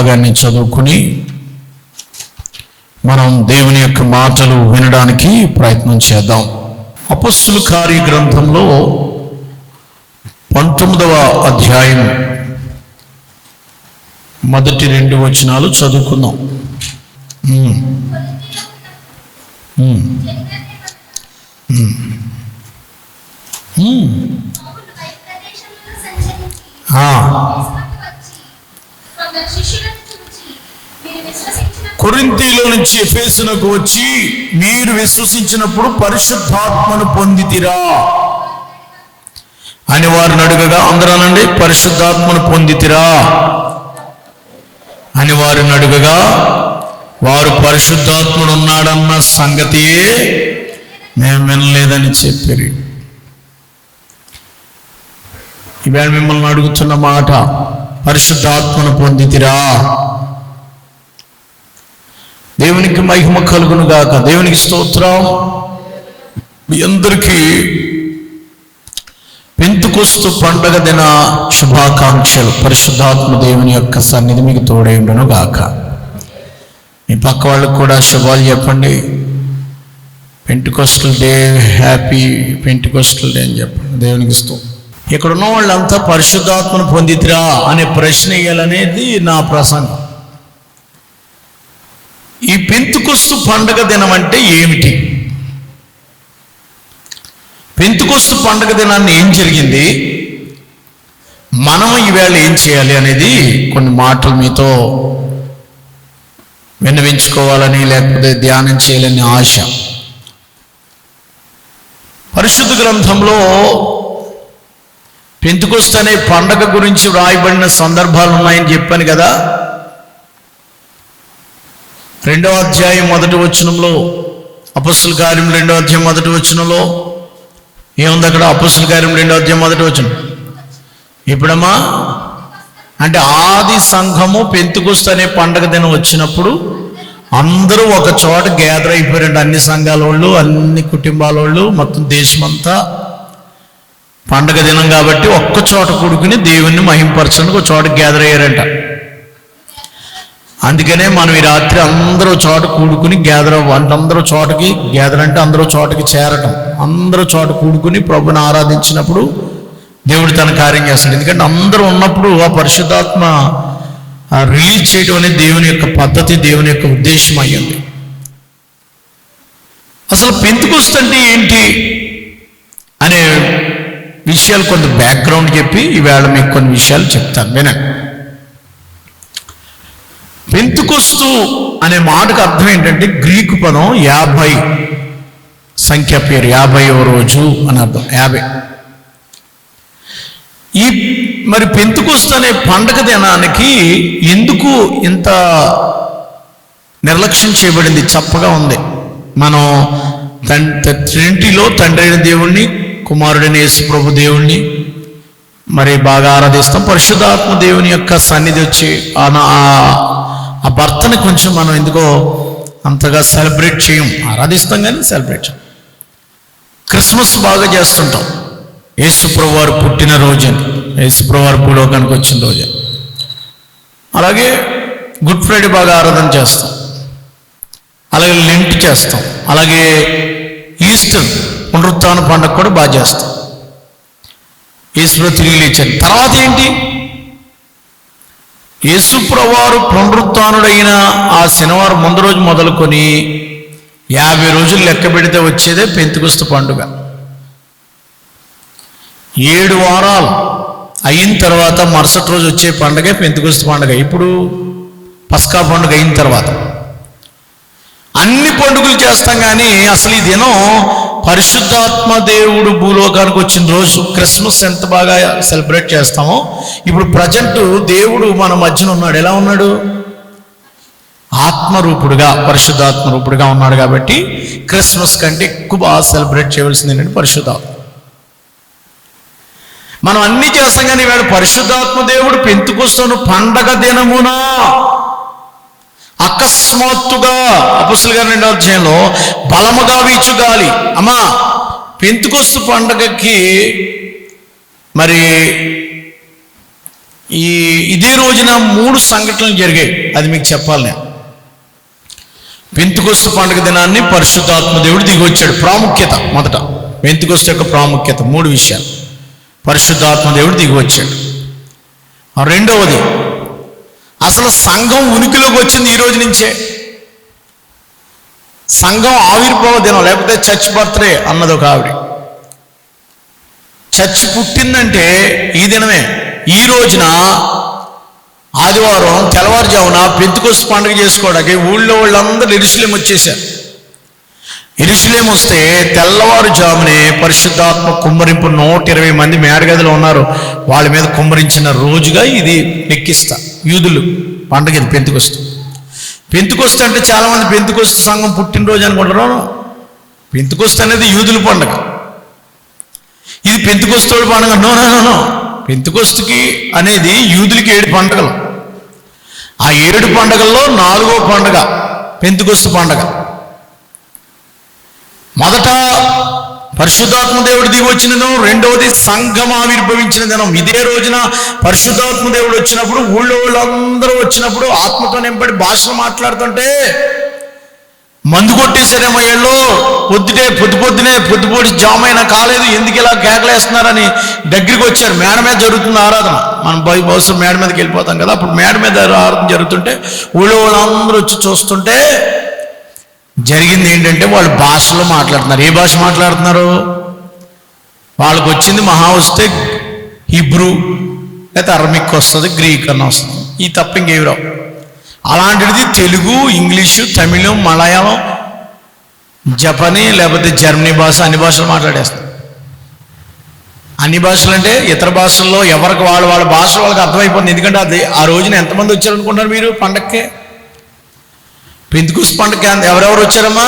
భాగాన్ని చదువుకుని మనం దేవుని యొక్క మాటలు వినడానికి ప్రయత్నం చేద్దాం. అపొస్తలుల కార్య గ్రంథంలో 19వ అధ్యాయం మొదటి 2 వచనాలు చదువుకుందాం. కొరింథీలో నుంచి ఎఫెసునకు వచ్చి మీరు విశ్వసించినప్పుడు పరిశుద్ధాత్మను పొందితిరా అని వారిని అడుగగా, అందరూ అనండి, పరిశుద్ధాత్మను పొందితిరా అని వారిని అడుగగా, వారు పరిశుద్ధాత్ముడు ఉన్నాడన్న సంగతియే మేము వినలేదని చెప్పారు. ఇవాళ మిమ్మల్ని అడుగుతున్న మాట, పరిశుద్ధాత్మను పొందితిరా? దేవునికి మహిమ కలుగును గాక. దేవునికి స్తోత్రం. మీ అందరికీ పెంతెకొస్తు పండగ దిన శుభాకాంక్షలు. పరిశుద్ధాత్మ దేవుని యొక్క సన్నిధి మీకు తోడై ఉండును గాక. మీ పక్క వాళ్ళకు కూడా శుభాలు చెప్పండి. పెంటెకొస్టల్ డే, హ్యాపీ పెంటెకొస్టల్ డే అని చెప్పండి. దేవునికి స్తోత్రం. ఇక్కడ ఉన్న వాళ్ళంతా పరిశుద్ధాత్మను పొందితిరా అనే ప్రశ్న వేయాలనేది నా ప్రసంగం. ఈ పెంతెకొస్తు పండగ దినం అంటే ఏమిటి? పెంతెకొస్తు పండగ దినాన్ని ఏం జరిగింది, మనం ఈవేళ ఏం చేయాలి అనేది కొన్ని మాటలు మీతో విన్నవించుకోవాలని, లేకపోతే ధ్యానం చేయాలని ఆశ. పరిశుద్ధ గ్రంథంలో పెంతెకొస్తు అనే పండగ గురించి వ్రాయబడిన సందర్భాలు ఉన్నాయని చెప్పాను కదా. 2వ అధ్యాయం 1వ వచనంలో, అపొస్తలుల కార్యం 2వ అధ్యాయం 1వ వచనంలో ఏముంది అక్కడ? అపొస్తలుల కార్యం 2వ అధ్యాయం 1వ వచనం. ఇప్పుడమ్మా అంటే ఆది సంఘము పెంతెకొస్తు అనే పండగ దినం వచ్చినప్పుడు అందరూ ఒక చోట గ్యాదర్ అయిపోయారంట. అన్ని సంఘాల వాళ్ళు, అన్ని కుటుంబాల వాళ్ళు, మొత్తం దేశమంతా పండగ దినం కాబట్టి ఒక్క చోట కూడుకుని దేవుణ్ణి మహింపరచడానికి ఒక చోట గ్యాదర్ అయ్యారంట. అందుకనే మనం ఈ రాత్రి అందరూ చోట కూడుకుని గ్యాదర్ అంటే అందరూ చోటకి గ్యాదర్ అంటే అందరూ చోటకి చేరటం. అందరూ చోట కూడుకుని ప్రభుని ఆరాధించినప్పుడు దేవుడు తన కార్యం చేస్తాడు. ఎందుకంటే అందరూ ఉన్నప్పుడు ఆ పరిశుద్ధాత్మ రిలీజ్ చేయడం అనేది దేవుని యొక్క పద్ధతి, దేవుని యొక్క ఉద్దేశం అయ్యింది. అసలు పెంతెకొస్తు అంటే ఏంటి అనే విషయాలు కొంత బ్యాక్గ్రౌండ్ చెప్పి ఈవేళ మీకు కొన్ని విషయాలు చెప్తాను, వినండి. పెంతెకొస్తు అనే మాటకు అర్థం ఏంటంటే, గ్రీకు పదం 50 సంఖ్య పేరు, 50వ రోజు అని అర్థం. 50. ఈ మరి పెంతెకొస్తు అనే పండగ దినానికి ఎందుకు ఇంత నిర్లక్ష్యం చేయబడింది? చప్పగా ఉంది. మనం ట్రినిటీలో తండ్రి అయిన దేవుణ్ణి, కుమారుడైన యేసు ప్రభు దేవుణ్ణి మరి బాగా ఆరాధిస్తాం. పరిశుద్ధాత్మ దేవుని యొక్క సన్నిధి వచ్చి ఆ భర్తని కొంచెం మనం ఎందుకో అంతగా సెలబ్రేట్ చేయం. ఆరాధిస్తాం కానీ సెలబ్రేట్ చేయం. క్రిస్మస్ బాగా చేస్తుంటాం. యేసుప్రభు వారు పుట్టిన రోజని, యేసుప్రభు వారు భూలోకానికి వచ్చిన రోజు. అలాగే గుడ్ ఫ్రైడే బాగా ఆరాధన చేస్తాం. అలాగే లెంట్ చేస్తాం. అలాగే ఈస్టర్ పునరుత్థాన పండుగ కూడా బాగా చేస్తాం. యేసు తిరిగి లేచారు. తర్వాత ఏంటి? యేసుప్రభు వారు పునరుత్థానుడైన ఆ శనివారం ముందు రోజు మొదలుకొని 50 రోజులు లెక్క పెడితే వచ్చేదే పెంతెకొస్తు పండుగ. 7 వారాలు అయిన తర్వాత మరుసటి రోజు వచ్చే పండుగ పెంతెకొస్తు పండుగ. ఇప్పుడు పస్కా పండుగ అయిన తర్వాత అన్ని పండుగలు చేస్తాం. కానీ అసలు ఈ దినం పరిశుద్ధాత్మ దేవుడు భూలోకానికి వచ్చిన రోజు. క్రిస్మస్ ఎంత బాగా సెలబ్రేట్ చేస్తామో, ఇప్పుడు ప్రజెంట్ దేవుడు మన మధ్యన ఉన్నాడు. ఎలా ఉన్నాడు? ఆత్మరూపుడుగా, పరిశుద్ధాత్మ రూపుడుగా ఉన్నాడు. కాబట్టి క్రిస్మస్ కంటే ఎక్కువ బాగా సెలబ్రేట్ చేయవలసింది ఏంటంటే పరిశుద్ధాత్మ. మనం అన్ని చేస్తాం కానీ ఇవాళ పరిశుద్ధాత్మ దేవుడు పెంతెకొస్తు పండగ దినమున అకస్మాత్తుగా అపొస్తలుల కార్యం 2వ అధ్యాయంలో బలముగా వీచు గాలి. అమ్మా, పెంతెకొస్తు పండగకి మరి ఇదే రోజున 3 సంఘటనలు జరిగాయి. అది మీకు చెప్పాలి నేను. పెంతెకొస్తు పండుగ దినాన్ని పరిశుద్ధాత్మ దేవుడు దిగొచ్చాడు. ప్రాముఖ్యత మొదట, పెంతెకొస్తు యొక్క ప్రాముఖ్యత 3 విషయాలు. పరిశుద్ధాత్మ దేవుడు దిగివచ్చాడు. రెండవది, అసలు సంఘం ఉనికిలోకి వచ్చింది ఈ రోజు నుంచే. సంఘం ఆవిర్భావ దినం, లేకపోతే చర్చ్ బర్త్డే అన్నది ఒక ఆవిడ. చర్చ్ పుట్టిందంటే ఈ దినమే. ఈ రోజున ఆదివారం తెల్లవారుజామున పెంతెకొస్తు పండుగ చేసుకోవడానికి ఊళ్ళో వాళ్ళందరూ యెరూషలేము వచ్చేసారు. యెరూషలేము వస్తే తెల్లవారుజామునే పరిశుద్ధాత్మ కుమ్మరింపు 120 మంది మేడగదిలో ఉన్నారు. వాళ్ళ మీద కుమ్మరించిన రోజుగా ఇది లెక్కిస్తా. యూదులు పండుగ ఇది పెంతెకొస్తు. పెంతెకొస్తు అంటే చాలామంది పెంతెకొస్తు సంఘం పుట్టినరోజు అనుకుంటున్నారు. పెంతెకొస్తు అనేది యూదుల పండుగ, ఇది పెంతెకొస్తు పండుగ. నో. పెంతెకొస్తుకి అనేది యూదులకి 7 పండుగలు. ఆ 7 పండుగల్లో 4వ పండుగ పెంతెకొస్తు పండుగ. మొదట పరిశుద్ధాత్మ దేవుడు దిగి వచ్చిన దినం, రెండవది సంఘం ఆవిర్భవించిన దినం. ఇదే రోజున పరిశుద్ధాత్మ దేవుడు వచ్చినప్పుడు ఊళ్ళో వాళ్ళందరూ వచ్చినప్పుడు ఆత్మతో నింపడి భాషలు మాట్లాడుతుంటే మందు కొట్టేశారేమో ఏళ్ళు. పొద్దుపొద్దునే జామైనా కాలేదు, ఎందుకు ఇలా కేకలేస్తున్నారని దగ్గరికి వచ్చారు. మేడ మీద జరుగుతుంది ఆరాధన. మనం బహుశా మేడ మీదకి వెళ్ళిపోతాం కదా. అప్పుడు మేడ మీద ఆరాధన జరుగుతుంటే ఊళ్ళో వాళ్ళందరూ వచ్చి చూస్తుంటే జరిగింది ఏంటంటే వాళ్ళు భాషలో మాట్లాడుతున్నారు. ఏ భాష మాట్లాడుతున్నారు? వాళ్ళకు వచ్చింది మహా వస్తే హిబ్రూ, లేకపోతే అరమిక్ వస్తుంది, గ్రీక్ అన్న వస్తుంది. ఈ తప్ప ఇంకేమి రావు. అలాంటిది తెలుగు, ఇంగ్లీషు, తమిళం, మలయాళం, జపనీ, లేకపోతే జర్మనీ భాష, అన్ని భాషలు మాట్లాడేస్తారు. అన్ని భాషలు అంటే ఇతర భాషల్లో ఎవరికి వాళ్ళ భాష వాళ్ళకి అర్థమైపోతుంది. ఎందుకంటే అది ఆ రోజున ఎంతమంది వచ్చారనుకుంటున్నారు మీరు పండక్కే? పెంతెకొస్తు పండగకి ఎవరెవరు వచ్చారమ్మా?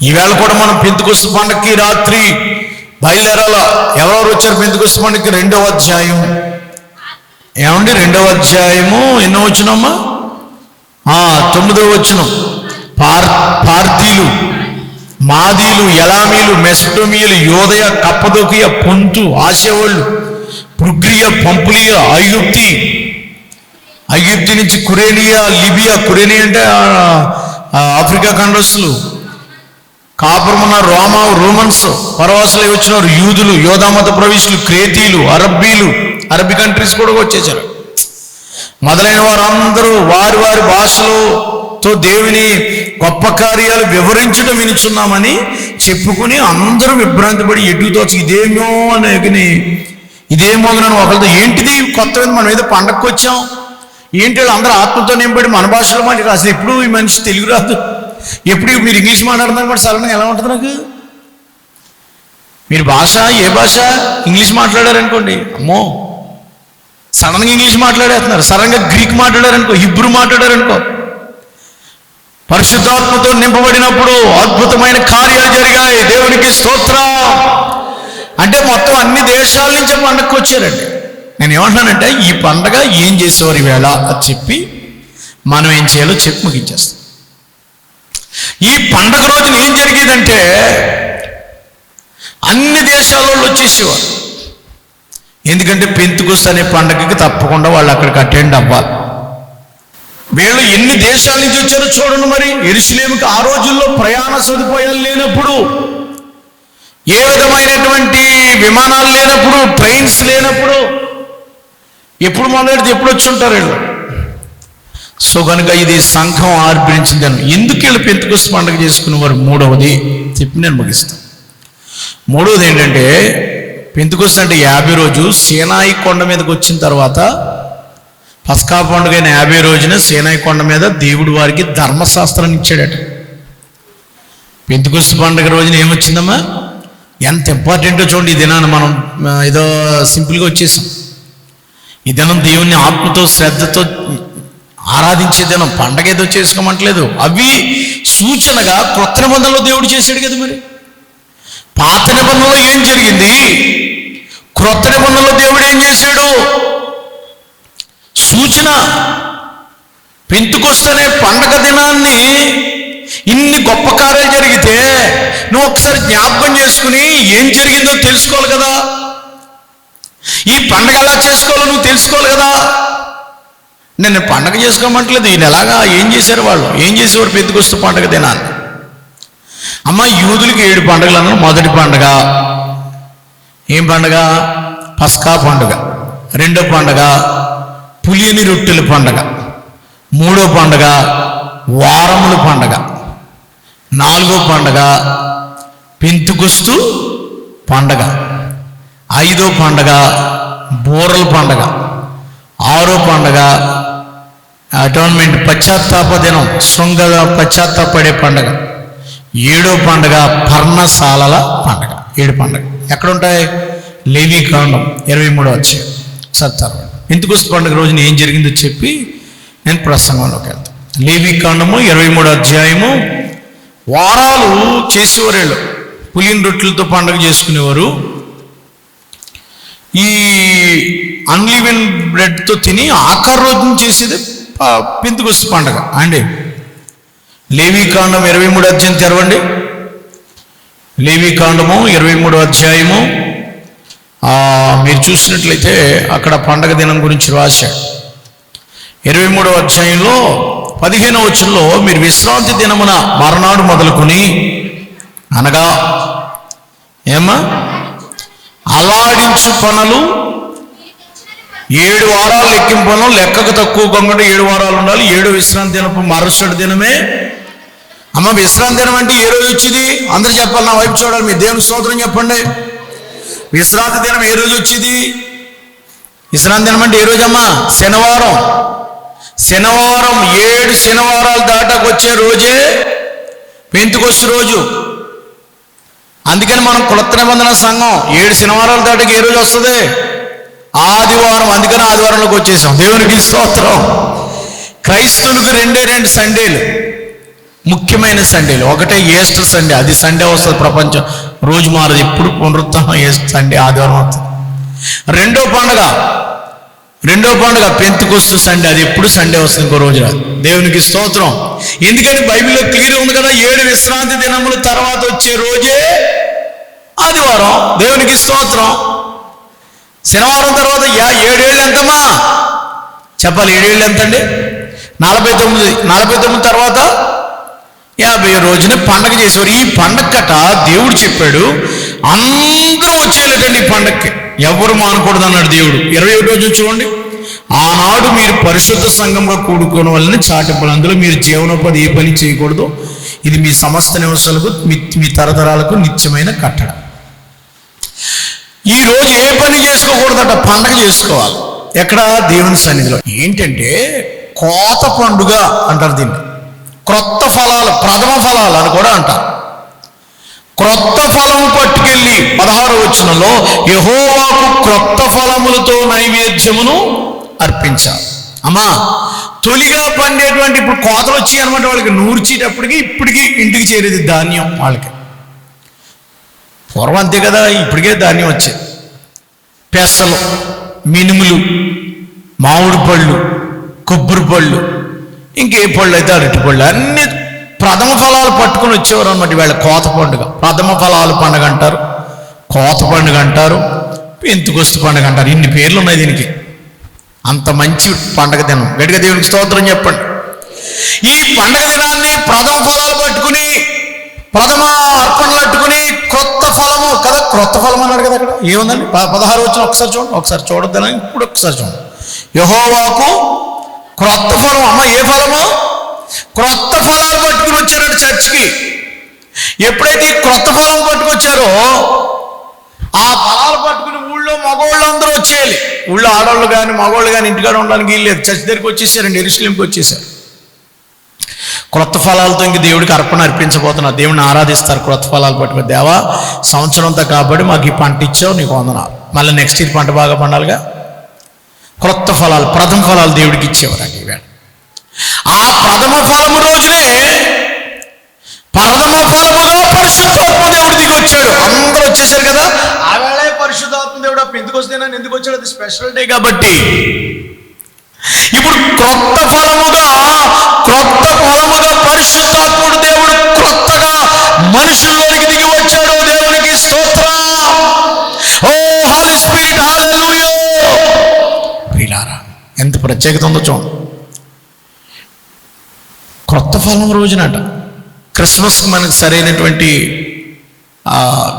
ఈవేళ కూడా మనం పెంతెకొస్తు పండగకి రాత్రి బయలుదేరాలా. ఎవరెవరు వచ్చారు పెంతెకొస్తు పండగకి? 2వ అధ్యాయం. ఏమండి 2వ అధ్యాయము ఎన్నో వచనమ్మా? 9వ వచనం. పార్థీలు, మాదీలు, ఎలామీలు, మెసొటోమియలు, యోదయ, కప్పదోకియ, పొంతు, ఆసియావాళ్ళు, పృగ్రియ, పంపులియ, ఐగుప్తు నుంచి కురేనియా, లిబియా. కురేనియా అంటే ఆఫ్రికా ఖండస్తులు. కాపురమున్న రోమన్స్ పరవాసులు వచ్చినారు. యూదులు, యోధామత ప్రవేశులు, క్రేతీలు, అరబీ కంట్రీస్ కూడా వచ్చేసారు. మొదలైన వారందరూ వారి వారి భాషలతో దేవుని గొప్ప కార్యాలు వివరించడం వినుచున్నామని చెప్పుకుని అందరూ విభ్రాంతి పడి ఎటుతోచి ఇదేమో అని ఒకరితో ఏంటిది కొత్త, మనం ఏదో పండగకు వచ్చాం ఏంటి, అందరూ ఆత్మతో నింపడి మన భాషలో మాట్లాడారు. అసలు ఎప్పుడు ఈ మనిషి తెలుగు రాదు, ఎప్పుడు మీరు ఇంగ్లీష్ మాట్లాడుతున్నారు బట్ సడన్గా ఎలా ఉంటుంది నాకు? మీరు ఏ భాష ఇంగ్లీష్ మాట్లాడారనుకోండి, అమ్మో సడన్గా ఇంగ్లీష్ మాట్లాడేస్తున్నారు. సడన్గా గ్రీక్ మాట్లాడారనుకో, హిబ్రూ మాట్లాడారనుకో. పరిశుద్ధాత్మతో నింపబడినప్పుడు అద్భుతమైన కార్యాలు జరిగాయి. దేవునికి స్తోత్రం. అంటే మొత్తం అన్ని దేశాల నుంచి పండగకు వచ్చారండి. నేను ఏమంటున్నానంటే ఈ పండగ ఏం చేసేవారు ఈవేళ అది చెప్పి మనం ఏం చేయాలో చెప్పి ముగించేస్తాం. ఈ పండగ రోజున ఏం జరిగేదంటే అన్ని దేశాలలో వచ్చేసేవారు. ఎందుకంటే పెంతెకొస్తు అనే పండగకి తప్పకుండా వాళ్ళు అక్కడికి అటెండ్ అవ్వాలి. వీళ్ళు ఎన్ని దేశాల నుంచి వచ్చారో చూడండి. మరి యెరూషలేముకి ఆ రోజుల్లో ప్రయాణ సదుపాయాలు లేనప్పుడు, ఏ విధమైనటువంటి విమానాలు లేనప్పుడు, ట్రైన్స్ లేనప్పుడు ఎప్పుడు మొదలెడితే ఎప్పుడు వచ్చి ఉంటారు వీళ్ళు. సో కనుక ఇది సంఘం ఆర్భరించింది. ఎందుకు వీళ్ళు పెంతెకొస్తు పండుగ చేసుకునేవారు? మూడవది చెప్పి నేను ముగిస్తాను. మూడవది ఏంటంటే పెంతెకొస్తు అంటే 50 రోజు సీనాయి కొండ మీదకి వచ్చిన తర్వాత పస్కా పండుగ అయిన 50 రోజున సీనాయి కొండ మీద దేవుడు వారికి ధర్మశాస్త్రాన్ని ఇచ్చాడట. పెంతెకొస్తు పండుగ రోజున ఏమొచ్చిందమ్మా? ఎంత ఇంపార్టెంటో చూడండి. ఈ దినాన్ని మనం ఏదో సింపుల్గా వచ్చేసాం. ఈ దినం దేవుణ్ణి ఆత్మతో శ్రద్ధతో ఆరాధించే దినం. పండగ ఏదో చేసుకోమంటలేదు. అవి సూచనగా కొత్త నిబంధనలో దేవుడు చేశాడు కదా. మరి పాత నిబంధనలో ఏం జరిగింది, క్రొత్త నిబంధనలో దేవుడు ఏం చేశాడు? సూచన. పెంతెకొస్తు అనే పండగ దినాన్ని ఇన్ని గొప్ప కార్యాలు జరిగితే నువ్వు ఒకసారి జ్ఞాపకం చేసుకుని ఏం జరిగిందో తెలుసుకోవాలి కదా. ఈ పండగ ఎలా చేసుకోవాలో నువ్వు తెలుసుకోవాలి కదా. నేను పండగ చేసుకోమంటలేదు. ఈయన ఎలాగా ఏం చేశారు, వాళ్ళు ఏం చేసేవారు పెంతెకొస్తు పండగ దినాన్ని? అమ్మ, యూదులకి 7 పండుగలు అన్నారు. మొదటి పండగ ఏం పండగ? పస్కా పండుగ. రెండో పండగ పులియని రొట్టెల పండగ. మూడో పండగ వారముల పండగ. నాలుగో పండగ పెంతెకొస్తు పండగ. ఐదో పండగ బూరల పండగ. ఆరో పండగ అటోన్మెంట్ పశ్చాత్తాప దినం, శృంగ పశ్చాత్తాపడే పండగ. ఏడో పండగ పర్ణశాలల పండగ. 7 పండగ ఎక్కడుంటాయి? లేవీకాండం 23వ అధ్యాయం. సత్తారు పెంతెకొస్తు పండుగ రోజున ఏం జరిగిందో చెప్పి నేను ప్రసంగంలోకి వెళ్తాను. లేవీకాండము 23వ అధ్యాయము. వారాలు చేసేవారు, పులిని రొట్టెలతో పండుగ చేసుకునేవారు. ఈ అన్లివెన్ బ్రెడ్తో తిని ఆఖరి రోజున చేసేది పెంతెకొస్తు పండుగ అండి. లేవీకాండం 23వ అధ్యాయం తెరవండి. లేవీకాండము 23వ అధ్యాయము. మీరు చూసినట్లయితే అక్కడ పండగ దినం గురించి రాశాడు. 23వ అధ్యాయంలో 15వ వచనంలో మీరు విశ్రాంతి దినమున మరునాడు మొదలుకొని, అనగా ఏమా అలాడించు పనులు 7 వారాలు లెక్కింపను, లెక్కకు తక్కువ కొంగడు 7 వారాలు ఉండాలి. 7 విశ్రాంతి దినపు మరుసటి దినమే. అమ్మ, విశ్రాంతి దినం అంటే ఏ రోజు వచ్చింది? అందరూ చెప్పాలి, నా వైపు చూడాలి. మీ దేవుని స్తోత్రం చెప్పండి. విశ్రాంతి దినం ఏ రోజు వచ్చింది? విశ్రాంతి దినం అంటే ఏ రోజమ్మా? శనివారం. శనివారం 7 శనివారాలు దాటాకొచ్చే రోజే పెంతెకొస్తు రోజు. అందుకని మనం కొత్త నిబంధన సంఘం 7 శనివారాలు దాటాకి ఏ రోజు వస్తుంది? ఆదివారం. అందుకని ఆదివారంలోకి వచ్చేసాం. దేవునికి స్తోత్రం. క్రైస్తవులకు 2 సండేలు, ముఖ్యమైన సండేలు. ఒకటే ఈస్టర్ సండే, అది సండే వస్తుంది. ప్రపంచం రోజు మారదు, ఎప్పుడు పునరుత్థానం ఈస్టర్ సండే, ఆదివారం వస్తుంది. రెండో పండుగ పెంతెకొస్తు సండే, అది ఎప్పుడు సండే వస్తుంది, ఇంకో రోజు రాదు. దేవునికి స్తోత్రం. ఎందుకని బైబిల్లో క్లియర్ ఉంది కదా, 7 విశ్రాంతి దినముల తర్వాత వచ్చే రోజే ఆదివారం. దేవునికి స్తోత్రం. శనివారం తర్వాత 7 ఏళ్ళు ఎంతమ్మా చెప్పాలి? 7 ఏళ్ళు ఎంతండి? 49 తర్వాత 50 రోజున పండగ చేసేవారు. ఈ పండగ కట దేవుడు చెప్పాడు, అందరూ వచ్చేయాలటండి ఈ పండగకి, ఎవరు మానకూడదు అన్నాడు దేవుడు. 21 రోజు చూడండి. ఆనాడు మీరు పరిశుద్ధ సంఘంగా కూడుకోవడం వలన చాటింపులు, అందులో మీరు జీవనోపాధి ఏ పని చేయకూడదు. ఇది మీ సమస్త నివసాలకు, మీ తరతరాలకు నిత్యమైన కట్టడ. ఈ రోజు ఏ పని చేసుకోకూడదట, పండగ చేసుకోవాలి. ఎక్కడ? దేవుని సన్నిధిలో. ఏంటంటే కోత పండుగ అంటారు దీన్ని. క్రొత్త ఫలాలు, ప్రథమ ఫలాలు అని కూడా అంటారు. క్రొత్త ఫలము పట్టుకెళ్ళి 16వ వచనంలో యెహోవాకు క్రొత్త ఫలములతో నైవేద్యమును అర్పించాలి. అమ్మా, తొలిగా పండేటువంటి, ఇప్పుడు కోతలు వచ్చాయి అనమాట వాళ్ళకి, నూర్చేటప్పటికి ఇప్పటికీ ఇంటికి చేరేది ధాన్యం వాళ్ళకి. పూర్వం అంతే కదా, ఇప్పటికే ధాన్యం వచ్చేది. పెసలు, మినుములు, మామిడి పళ్ళు, కొబ్బరి పళ్ళు, ఇంకే పళ్ళు అయితే అరటి పళ్ళు, అన్ని ప్రథమ ఫలాలు పట్టుకొని వచ్చేవారు అనమాట. వీళ్ళ కోత పండుగ, ప్రథమ ఫలాలు పండుగ అంటారు, కోత పండుగ అంటారు, పెంతెకొస్తు పండుగ అంటారు. ఇన్ని పేర్లు ఉన్నాయి దీనికి. అంత మంచి పండగ దినం. గట్టిగా దేవునికి స్తోత్రం చెప్పండి. ఈ పండగ దినాన్ని ప్రథమ ఫలాలు పట్టుకుని, ప్రథమ అర్పణలు అట్టుకుని, క్రొత్త ఫలము కదా, క్రొత్త ఫలం అన్నాడు కదా. అక్కడ ఏముందండి? 16 వచ్చిన ఒకసారి చూడొద్దని ఇప్పుడు ఒకసారి చూడండి. యెహోవాకు క్రొత్త ఫలం. అమ్మ, ఏ ఫలము? క్రొత్త ఫలాలు పట్టుకుని వచ్చారట చర్చికి. ఎప్పుడైతే ఈ క్రొత్త ఫలం పట్టుకొచ్చారో, ఆ ఫలాలు పట్టుకుని ఊళ్ళో మగవాళ్ళు అందరూ వచ్చేయాలి. ఊళ్ళో ఆడవాళ్ళు కానీ మగవాళ్ళు కానీ ఇంటికాడ ఉండడానికి వీలు లేదు. చర్చి దగ్గరికి వచ్చేసారండి, యెరూషలేముకి వచ్చేసారు. క్రొత్త ఫలాలతో ఇంక దేవుడికి అర్పణ అర్పించబోతున్నారు. దేవుడిని ఆరాధిస్తారు క్రొత్త ఫలాలు పట్టుకుని. దేవా, సంవత్సరం అంతా కాబట్టి మాకు ఈ పంట ఇచ్చావు, నీకు వందనాలు. మళ్ళీ నెక్స్ట్ ఇయర్ పంట బాగా పండాలిగా. క్రొత్త ఫలాలు, ప్రథమ ఫలాలు దేవుడికి ఇచ్చేవారు అండి. ఈవేళ ఆ ప్రథమ ఫలము రోజునే ప్రథమ ఫలముగా పరిశుద్ధాత్మ దేవుడు దిగి వచ్చాడు. అందరూ వచ్చేసారు కదా. ఆ వేళ పరిశుద్ధాత్మ దేవుడు పెంతెకొస్తు దినాన్ని ఎందుకు వచ్చాడు? అది స్పెషల్ డే కాబట్టి. ఇప్పుడు క్రొత్త ఫలముగా పరిశుద్ధాత్ముడు దేవుడు క్రొత్తగా మనుషుల్లోనికి దిగి వచ్చాడు. దేవునికి స్తోత్రం. ఓ హోలీ స్పిరిట్, హల్లెలూయా. ప్రత్యేకత ఉందో చూడండి. క్రొత్త ఫలం రోజునట. క్రిస్మస్కి మనకు సరైనటువంటి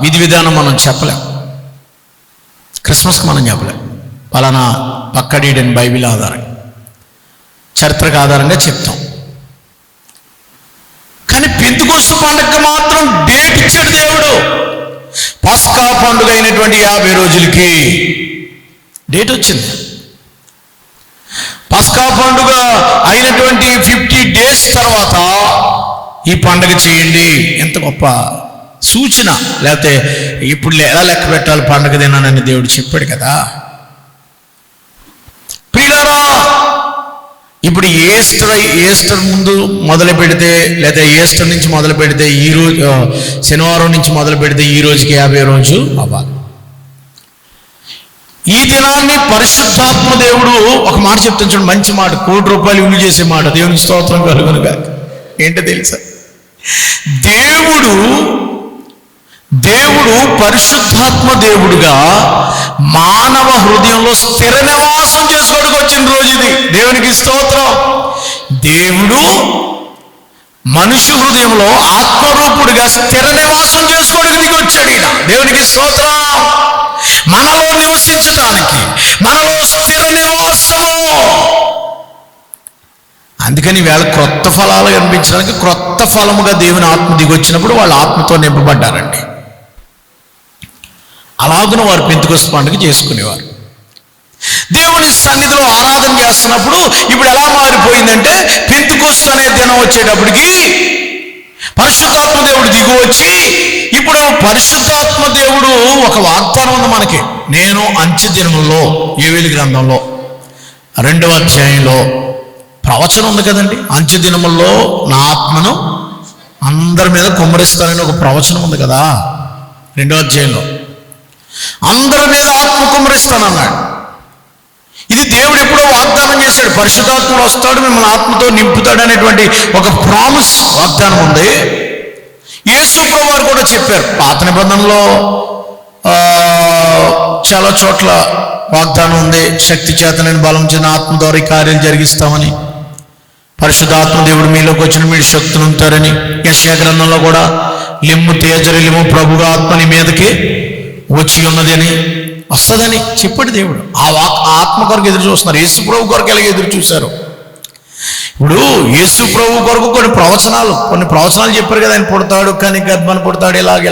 విధి విధానం మనం చెప్పలేం. క్రిస్మస్కి మనం చెప్పలేం. పలానా పక్కడీడని బైబిల్ ఆధారంగా, చరిత్రకు ఆధారంగా చెప్తాం. కానీ పెంతెకొస్తు పండుగకి మాత్రం డేట్ ఇచ్చాడు దేవుడు. పస్కా పండుగ అయినటువంటి 50 రోజులకి డేట్ వచ్చింది. పస్కా పండుగ అయినటువంటి 50 days తర్వాత ఈ పండుగ చేయండి. ఎంత గొప్ప సూచన! లేకపోతే ఇప్పుడు ఎలా లెక్క పెట్టాలి పండుగ దినానని దేవుడు చెప్పాడు కదా. ప్రియులారా, ఇప్పుడు ఈస్టర్ ముందు మొదలు పెడితే, లేదా ఈస్టర్ నుంచి మొదలు పెడితే, ఈరోజు శనివారం నుంచి మొదలు పెడితే ఈ రోజుకి 50 రోజు అవ్వాలి. ఈ దినాన్ని పరిశుద్ధాత్మ దేవుడు ఒక మాట చెప్తాను చూడండి, మంచి మాట, ₹1 కోటి విలువ చేసే మాట. దేవునికి స్తోత్రం కలుగునుగా. ఏంటో తెలుసా? దేవుడు పరిశుద్ధాత్మ దేవుడుగా మానవ హృదయంలో స్థిర నివాసం చేసుకోవడానికి వచ్చిన రోజు ఇది. దేవునికి స్తోత్రం. దేవుడు మనుష్య హృదయంలో ఆత్మరూపుడుగా స్థిర నివాసం చేసుకోవడానికి వచ్చాడు ఈయన. దేవునికి స్తోత్రం. మనలో నివసించడానికి, మనలో స్థిర నివాసము. అందుకని వేళ క్రొత్త ఫలాలు కనిపించడానికి క్రొత్త ఫలముగా దేవుని ఆత్మ దిగొచ్చినప్పుడు వాళ్ళు ఆత్మతో నింపబడ్డారండి. అలాగున వారు పెంతెకొస్తు పండుగ చేసుకునేవారు. దేవుని సన్నిధిలో ఆరాధన చేస్తున్నప్పుడు ఇప్పుడు ఎలా మారిపోయిందంటే, పెంతెకొస్తు అనే దినం వచ్చేటప్పటికి పరిశుద్ధాత్మ దేవుడు దిగు వచ్చి, ఇప్పుడు పరిశుద్ధాత్మ దేవుడు ఒక వాగ్దానం ఉంది మనకి. నేను అంచె దినముల్లో, యోవేలు గ్రంథంలో 2వ అధ్యాయంలో ప్రవచనం ఉంది కదండి. అంచె దినముల్లో నా ఆత్మను అందరి మీద కుమ్మరిస్తానని ఒక ప్రవచనం ఉంది కదా 2వ అధ్యాయంలో. అందరి మీద ఆత్మ కుమ్మరిస్తానన్నాడు. ఇది దేవుడు ఎప్పుడో వాగ్దానం చేశాడు. పరిశుద్ధాత్ముడు వస్తాడు, మిమ్మల్ని ఆత్మతో నింపుతాడు అనేటువంటి ఒక ప్రామిస్, వాగ్దానం ఉంది. యేసు ప్రభువారు కూడా చెప్పారు. పాత నిబంధనలో చాలా చోట్ల వాగ్దానం ఉంది, శక్తి చేతనని బలం చేత ఆత్మ ద్వారా ఈ కార్యాలు జరిగిస్తామని. పరిశుద్ధాత్మ దేవుడు మీలోకి వచ్చిన మీరు శక్తులు ఉంటారని. యెషయా గ్రంథంలో కూడా లిమ్ము తేజరిలిము ప్రభుగా ఆత్మ నీ మీదకి వచ్చి ఉన్నది అని, వస్తుందని చెప్పాడు దేవుడు. ఆత్మ కొరకు ఎదురు చూస్తున్నారు. యేసు ప్రభు కొరకు ఎలాగ ఎదురు చూశారు. ఇప్పుడు యేసు ప్రభు కొరకు కొన్ని ప్రవచనాలు చెప్పారు కదా. ఆయన పుడతాడు, కానీ గర్భాన్ని పుడతాడు, ఇలాగ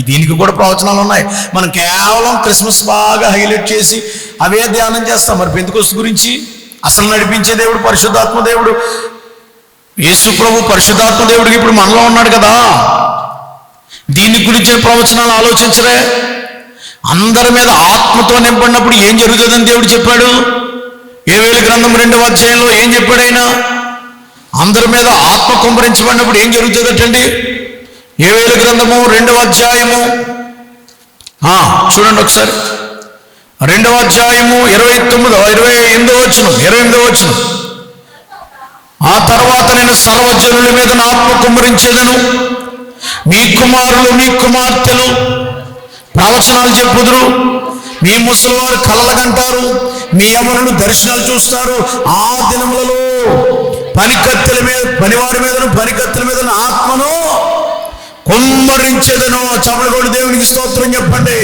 దీనికి కూడా ప్రవచనాలు ఉన్నాయి. మనం కేవలం క్రిస్మస్ బాగా హైలైట్ చేసి అవే ధ్యానం చేస్తాం. మరి పెంతెకొస్తు గురించి అసలు నడిపించే దేవుడు పరిశుద్ధాత్మ దేవుడు. యేసు ప్రభు పరిశుద్ధాత్మ దేవుడికి ఇప్పుడు మనలో ఉన్నాడు కదా. దీని గురించే ప్రవచనాలు ఆలోచించరే. అందరి మీద ఆత్మతో నింపడినప్పుడు ఏం జరుగుతుందని దేవుడు చెప్పాడు. యోవేలు గ్రంథం 2వ అధ్యాయంలో ఏం చెప్పాడు ఆయన? అందరి మీద ఆత్మ కుమ్మరించబడినప్పుడు ఏం జరుగుతుందటండి. యోవేలు గ్రంథము 2వ అధ్యాయము చూడండి ఒకసారి. 2వ అధ్యాయము 28వ వచనం. ఆ తర్వాత నేను సర్వజనుల మీద నా ఆత్మ కుమ్మరించేదను, మీ కుమారులు మీ కుమార్తెలు ప్రవచనాలు చెప్పుదురు, మీ ముసలివారు కలలుగంటారు, మీ యవ్వనులు దర్శనాలు చూస్తారు. ఆ దినములలో పనివారి మీదను పనికత్తెల మీద ఆత్మను కుమ్మరించేదను. చమలగోడు దేవునికి స్తోత్రం చెప్పండి.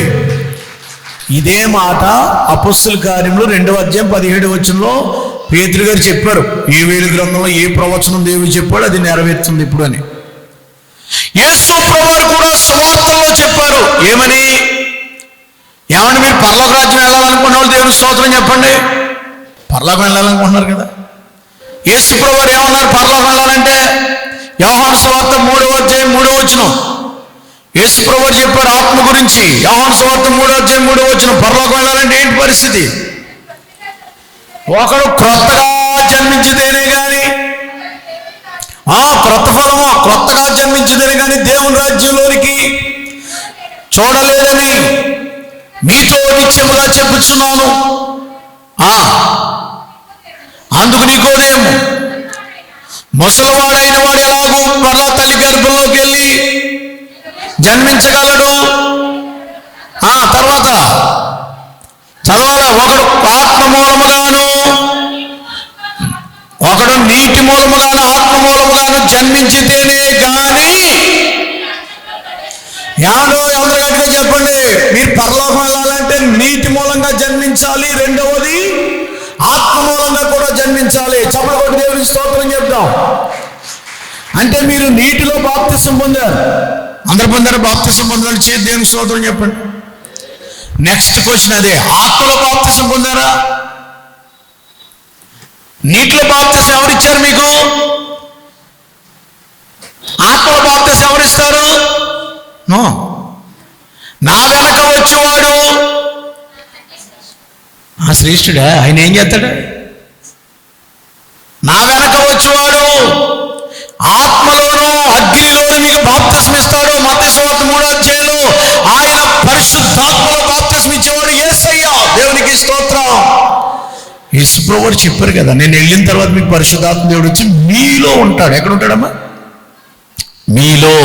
ఇదే మాట అపొస్తలుల కార్యములు 2వ అధ్యాయం 17వ వచనంలో పేతురు గారు చెప్పారు. యోవేలు గ్రంథంలో ఏ ప్రవచనం దేవుడు చెప్పాడు అది నెరవేరుతుంది ఇప్పుడు అని. యేసు ప్రభువారు కూడా సువార్తల్లో చెప్పారు. ఏమని? మీరు పరలోక రాజ్యం వెళ్ళాలనుకున్న వాళ్ళు దేవుని స్తోత్రం చెప్పండి. పరలోకం వెళ్ళాలనుకుంటున్నారు కదా. యేసు ప్రభువారు ఏమన్నారు పరలోకం వెళ్ళాలంటే? యోహాను సువార్త 3వ అధ్యాయం 3వ వచనం యేసు ప్రభువారు చెప్పారు ఆత్మ గురించి. యోహాను సువార్త 3వ అధ్యాయం 3వ వచనం. పరలోకం వెళ్ళాలంటే ఏంటి పరిస్థితి? ఒకడు క్రొత్తగా జన్మించితేనే కానీ, క్రొత్త ఫలము క్రొత్తగా జన్మించితేనే కానీ దేవుని రాజ్యంలోనికి చూడలేదని మీతో నిత్యముగా చెప్పుచున్నాను. అందుకు నికోదేము, ముసలివాడైన వాడు ఎలాగూ మరలా తల్లి గర్భంలోకి వెళ్ళి జన్మించగలడు? తర్వాత చదవాల. ఒకడు ఆత్మ మూలముగాను ఒకడు నీటి మూలముగాను ఆత్మ మూలముగాను జన్మించితేనే కానీ ఎవరు గట్టిగా చెప్పండి. మీరు పరలోకం వెళ్ళాలంటే నీటి మూలంగా జన్మించాలి, రెండవది ఆత్మ మూలంగా కూడా జన్మించాలి. చప్పటి దేవునికి స్తోత్రం చెప్తాం. అంటే మీరు నీటిలో బాప్తిసం పొందారు, అందరు పొందారు, బాప్తిసం పొందారు, చేతి దేవునికి స్తోత్రం చెప్పండి. నెక్స్ట్ క్వశ్చన్ అదే, ఆత్మలో బాప్తిసం పొందారా? నీటిలో బాప్తిసం ఎవరిచ్చారు మీకు? ఆత్మలో బాప్తిసం ఎవరిస్తారు? నో. నా వెనక వచ్చేవాడు శ్రేష్ఠుడా, ఆయన ఏం చేస్తాడు? నా వెనక వచ్చేవాడు ఆత్మలోను అగ్నిలోను మీకు బాప్తిసం ఇస్తాడు. మత్తయి సువార్త 3వ అధ్యాయంలో ఆయన పరిశుద్ధాత్మలో బాప్తిసం ఇచ్చేవాడు యేసయ్య. దేవునికి స్తోత్రం. యేసుప్రభువు చెప్పారు కదా, నేను వెళ్ళిన తర్వాత మీకు పరిశుద్ధాత్మ దేవుడు వచ్చి మీలో ఉంటాడు. ఎక్కడ ఉంటాడమ్మా? మీలో.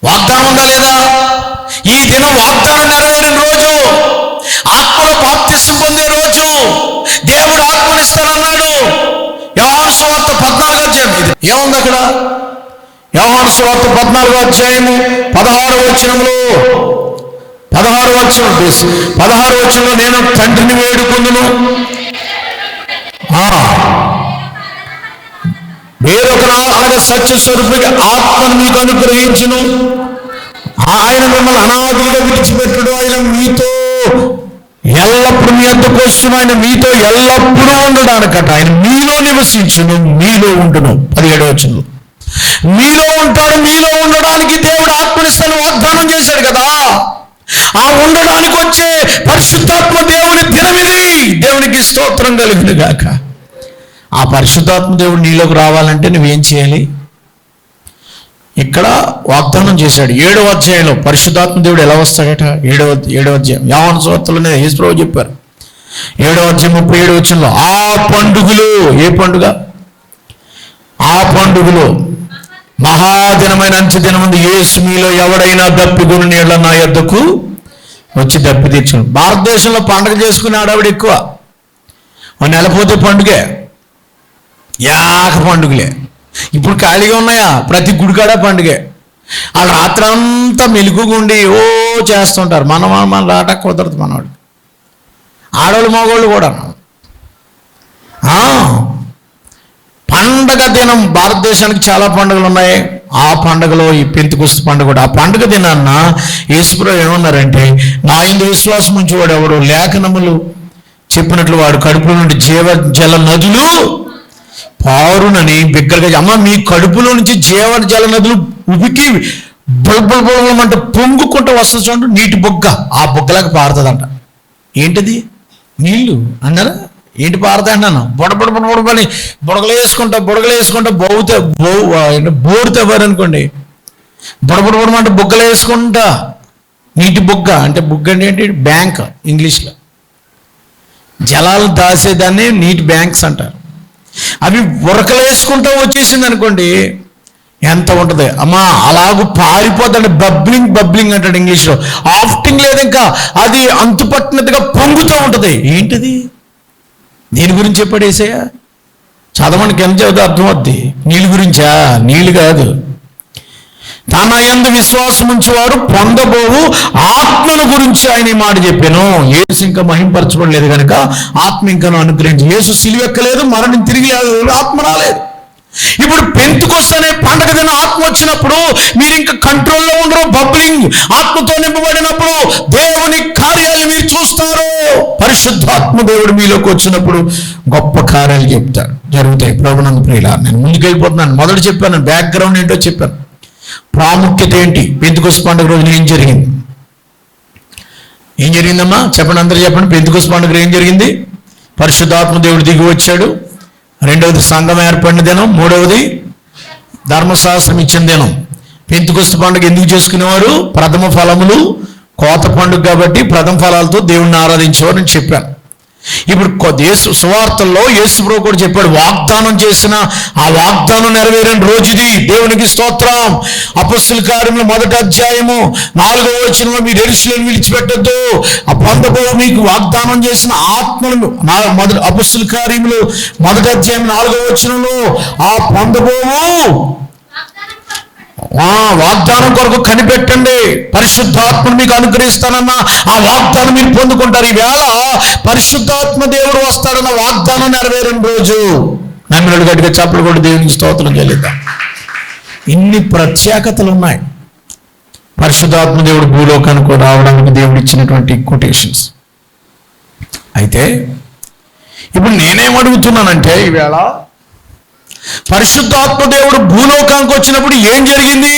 వాగ్దానం ఉందా లేదా? ఈ దినం వాగ్దానం నెరవేరిన రోజు, ఆత్మలో బాప్తిసం పొందే రోజు, దేవుడు ఆత్మనిస్తానన్నాడు. యోహాను సువార్త 14వ అధ్యాయం ఇది ఏముంది అక్కడ? యోహాను సువార్త 14వ అధ్యాయము 16వ వచనంలో 16వ వచనంలో నేను తండ్రిని వేడుకొందును, వేరొక అనగా సత్య స్వరూపిగా ఆత్మను మీకు అనుగ్రహించును. ఆయన మిమ్మల్ని అనాదిగా విడిచిపెట్టుడు. ఆయన మీతో ఎల్లప్పుడూ మీ వద్దకు వస్తున్న ఆయన మీతో ఎల్లప్పుడూ ఉండడానికట. ఆయన మీలో నివసించును, మీలో ఉండును. 17వ వచనంలో మీలో ఉంటాడు. మీలో ఉండడానికి దేవుడు ఆత్మనిస్తాను వాగ్దానం చేశాడు కదా. ఆ ఉండడానికి వచ్చే పరిశుద్ధాత్మ దేవుని దినమిది. దేవునికి స్తోత్రం కలుగును గాక. ఆ పరిశుద్ధాత్మ దేవుడు నీలోకి రావాలంటే నువ్వేం చేయాలి? ఇక్కడ వాగ్దానం చేశాడు 7వ అధ్యాయంలో పరిశుద్ధాత్మ దేవుడు ఎలా వస్తాడట? 7వ అధ్యాయం యోహాను సువార్తలోనే యేసుప్రభువు చెప్పారు. 7వ అధ్యాయం 37వ వచనంలో ఆ పండుగలు, ఏ పండుగ? ఆ పండుగలో మహాదినమైన అంత్య దినమందు యేసు మీలో ఎవడైనా దప్పిగొని నీళ్ళ నా యొద్దకు వచ్చి దప్పి తీర్చును. భారతదేశంలో పండుగ చేసుకునే ఆడవిడ ఎక్కువ. ఓ నెల పోతే పండుగే, యాక పండుగలే. ఇప్పుడు ఖాళీగా ఉన్నాయా? ప్రతి గుడికాడ పండుగే. వాళ్ళు రాత్రి అంతా మెలుగుగుండి ఓ చేస్తుంటారు. మన రాట కుదరదు మనవాడు. ఆడవాళ్ళు మగవాళ్ళు కూడా పండగ దినం. భారతదేశానికి చాలా పండుగలు ఉన్నాయి. ఆ పండుగలో ఈ పెంతెకొస్తు పండుగ కూడా. ఆ పండుగ దినాన్న యేసుప్రభువు ఏమన్నారంటే, నా యందు విశ్వాసం ఉంచేవాడు ఎవడు లేఖనములు చెప్పినట్లు వాడు కడుపులో నుండి జల నదులు పారునని బిగ్గరగా. అమ్మ, మీ కడుపులో నుంచి జల నదులు ఉబికి బొల్బొల్బొలమంటే పొంగుకుంటూ వస్తుంది చూడండి, నీటి బొగ్గ. ఆ బొగ్గలాగా పారుతుందంట. ఏంటిది? నీళ్ళు అన్నారా? ఏంటి పారుతాయి అన్నాను? బొడబొడబొడబొడబని బుడగలు వేసుకుంటా బోరు తవ్వారనుకోండి, బొడబొడబొడమంటే బొగ్గలు వేసుకుంటా నీటి బొగ్గ. అంటే బొగ్గ అంటే ఏంటి? బ్యాంక్ ఇంగ్లీష్లో. జలాలు దాసేదాన్ని నీటి బ్యాంక్స్ అంటారు. అవి ఉరకలు వేసుకుంటూ వచ్చేసింది అనుకోండి, ఎంత ఉంటుంది అమ్మా? అలాగూ పారిపోద్దండి. బబ్లింగ్ అంటాడు ఇంగ్లీష్లో. ఆఫ్టింగ్ లేదు, ఇంకా అది అంతు పట్టినట్టుగా పొంగుతూ ఉంటుంది. ఏంటిది? దీని గురించి చెప్పాడు యేసయ్య. చదవడానికి ఎంత చదివితే అర్థమవుద్ది. నీళ్ళ గురించా? నీళ్ళు కాదు. తన యందు విశ్వాసం ఉంచేవాడు పొందబోవు ఆత్మను గురించి ఆయన ఈ మాట చెప్పాను. యేసు ఇంకా మహింపరచబడలేదు కనుక ఆత్మ ఇంకను అనుగ్రహించి. యేసు సిలువెక్కలేదు, మరణం తిరిగి ఆత్మ రాలేదు. ఇప్పుడు పెంతెకొస్తు అనే పండగ దిన ఆత్మ వచ్చినప్పుడు మీరు ఇంకా కంట్రోల్లో ఉండరు. బబ్లింగ్ ఆత్మతో నింపబడినప్పుడు దేవుని కార్యాలు మీరు చూస్తారు. పరిశుద్ధాత్మ దేవుడు మీలోకి వచ్చినప్పుడు గొప్ప కార్యాలు జరుగుతాయి. ప్రభునందు ప్రియులారా, నేను ముందుకు వెళ్ళిపోతున్నాను. మొదట చెప్పాను, బ్యాక్గ్రౌండ్ ఏంటో చెప్పాను. ప్రాముఖ్యత ఏంటి? పెంతెకొస్తు పండుగ రోజున ఏం జరిగిందమ్మా? చెప్పండి, అందరూ చెప్పండి. పెంతెకొస్తు పండుగ ఏం జరిగింది? పరిశుద్ధాత్మ దేవుడు దిగి వచ్చాడు. రెండవది సంఘం ఏర్పడిన దినం. మూడవది ధర్మశాస్త్రం ఇచ్చిన దినం. పెంతెకొస్తు పండుగ ఎందుకు చేసుకునేవారు? ప్రథమ ఫలములు కోత పండుగ కాబట్టి ప్రథమ ఫలాలతో దేవుణ్ణి ఆరాధించేవారు అని చెప్పాను. ఇప్పుడు యేసు సువార్తల్లో యేసుప్రభు కూడా చెప్పాడు, వాగ్దానం చేసిన ఆ వాగ్దానం నెరవేరిన రోజు ఇది. దేవునికి స్తోత్రం. అపొస్తలుల కార్యములు 1వ అధ్యాయము 4వ వచనంలో మీరు యెరూషలేమును విడిచిపెట్టొద్దు, ఆ పొందబో మీకు వాగ్దానం చేసిన ఆత్మను. అపొస్తలుల కార్యములు 1వ అధ్యాయం 4వ వచనంలో ఆ పొందబోవు వాగ్దానం కొరకు కనిపెట్టండి, పరిశుద్ధాత్మను మీకు అనుగ్రహిస్తానన్న ఆ వాగ్దానం మీరు పొందుకుంటారు. ఈవేళ పరిశుద్ధాత్మ దేవుడు వస్తాడన్న వాగ్దానం నెరవేరిన రోజు. నమ్మినడు గట్టిగా చప్పలు కూడా దేవునికి స్తోత్రం చెల్లిద్దాం. ఇన్ని ప్రత్యేకతలు ఉన్నాయి పరిశుద్ధాత్మ దేవుడు భూలోకానికి రావడానికి దేవుడు ఇచ్చినటువంటి కొటేషన్స్. అయితే ఇప్పుడు నేనేమడుగుతున్నానంటే, ఈవేళ పరిశుద్ధాత్మ దేవుడు భూలోకానికి వచ్చినప్పుడు ఏం జరిగింది,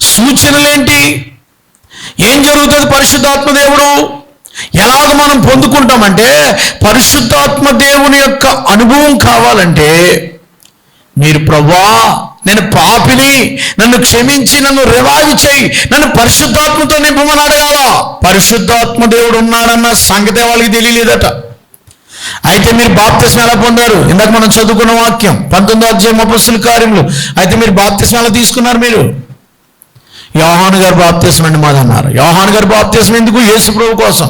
సూచనలేంటి, ఏం జరుగుతుంది? పరిశుద్ధాత్మ దేవుడు ఎలాగ మనం పొందుకుంటామంటే, పరిశుద్ధాత్మ దేవుని యొక్క అనుభవం కావాలంటే మీరు ప్రభువా నేను పాపిని, నన్ను క్షమించి నన్ను రివైవ్ చేయి, నన్ను పరిశుద్ధాత్మతో నింపమని అడగాల. పరిశుద్ధాత్మ దేవుడు ఉన్నాడన్న సంగతే వాళ్ళకి తెలియలేదట. అయితే మీరు బాప్తిస్మం ఎలా పొందారు? ఇందాక మనం చదువుకున్న వాక్యం 19వ అధ్యాయం అపొస్తలుల కార్యములు. అయితే మీరు బాప్తిస్మం ఎలా తీసుకున్నారు? మీరు యోహాను గారు బాప్తిస్మం అండి మాదన్నారు. యోహాను గారు బాప్తిస్మం ఎందుకు? యేసు ప్రభు కోసం,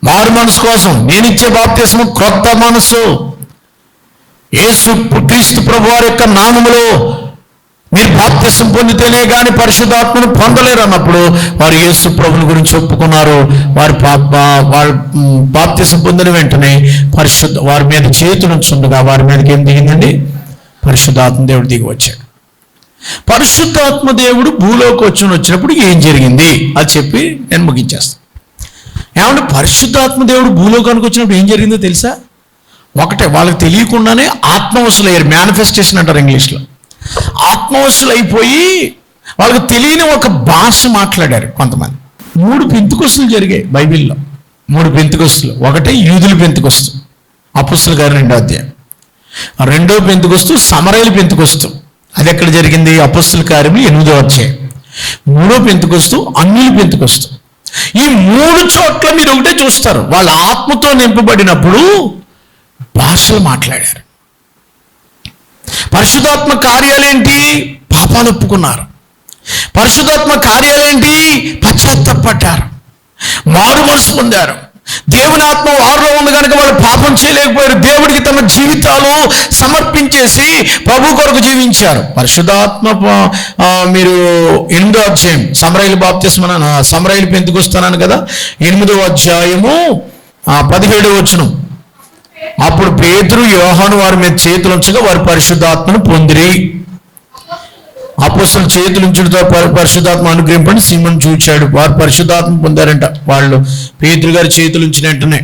మారు మనసు కోసం. నేను ఇచ్చే బాప్తిస్మం క్రొత్త మనసు, యేసు క్రీస్తు ప్రభు వారి యొక్క నామములో మీరు బాప్తిస్మం పొందితేనే కానీ పరిశుద్ధాత్మను పొందలేరు అన్నప్పుడు వారు యేసు ప్రభుని గురించి ఒప్పుకున్నారు. వారు బాప్తిస్మం పొందిన వెంటనే వారి మీద చేతులుంచుండగా వారి మీదకి ఏం దిగిందండి? పరిశుద్ధాత్మ దేవుడు దిగి వచ్చాడు. పరిశుద్ధాత్మ దేవుడు భూలోకి వచ్చినప్పుడు ఏం జరిగింది అది చెప్పి నేను ముగించేస్తాను. ఏమంటే పరిశుద్ధాత్మ దేవుడు భూలోకానికి వచ్చినప్పుడు ఏం జరిగిందో తెలుసా? ఒకటే, వాళ్ళకి తెలియకుండానే ఆత్మవశులు అయ్యారు. మేనిఫెస్టేషన్ అంటారు ఇంగ్లీష్లో. ఆత్మవశులు అయిపోయి వాళ్ళకి తెలియని ఒక భాష మాట్లాడారు కొంతమంది. 3 పెంతెకొస్తులు జరిగాయి బైబిల్లో. 3 పెంతెకొస్తులు. ఒకటి యూదుల పెంతెకొస్తు, అపొస్తలుల కార్యం 2వ అధ్యాయం. 2వ పెంతెకొస్తు సమరయల పెంతెకొస్తు. అది ఎక్కడ జరిగింది? అపొస్తలుల కార్యం 8వ అధ్యాయం. 3వ పెంతెకొస్తు అన్యుల పెంతెకొస్తు. ఈ 3 చోట్ల మీరు ఒకటే చూస్తారు, వాళ్ళ ఆత్మతో నింపబడినప్పుడు భాషలు మాట్లాడారు. పరిశుద్ధాత్మ కార్యాలేంటి? పాపాలు ఒప్పుకున్నారు. పరిశుద్ధాత్మ కార్యాలేంటి? పశ్చాత్తాపడ్డారు, మారు మనసు పొందారు. దేవుని ఆత్మ వారిలో ఉంది కనుక వాళ్ళు పాపం చేయలేకపోయారు. దేవుడికి తమ జీవితాలు సమర్పించేసి ప్రభు కొరకు జీవించారు. పరిశుద్ధాత్మ మీరు 8వ అధ్యాయం సమరయలు బాప్తిస్మం, సమరయలు పెంతెకొస్తానని కదా, 8వ అధ్యాయము 17వ వచనం. అప్పుడు పేతురు యోహాను వారి మీద చేతులుంచగా వారు పరిశుద్ధాత్మను పొందిరి. అపొస్తలులు చేతులుంచడంతో పరిశుద్ధాత్మ అనుగ్రహింపని సీమోను చూచాడు. వారు పరిశుద్ధాత్మ పొందారంట. వాళ్ళు పేతురు గారి చేతులుంచిన వెంటనే.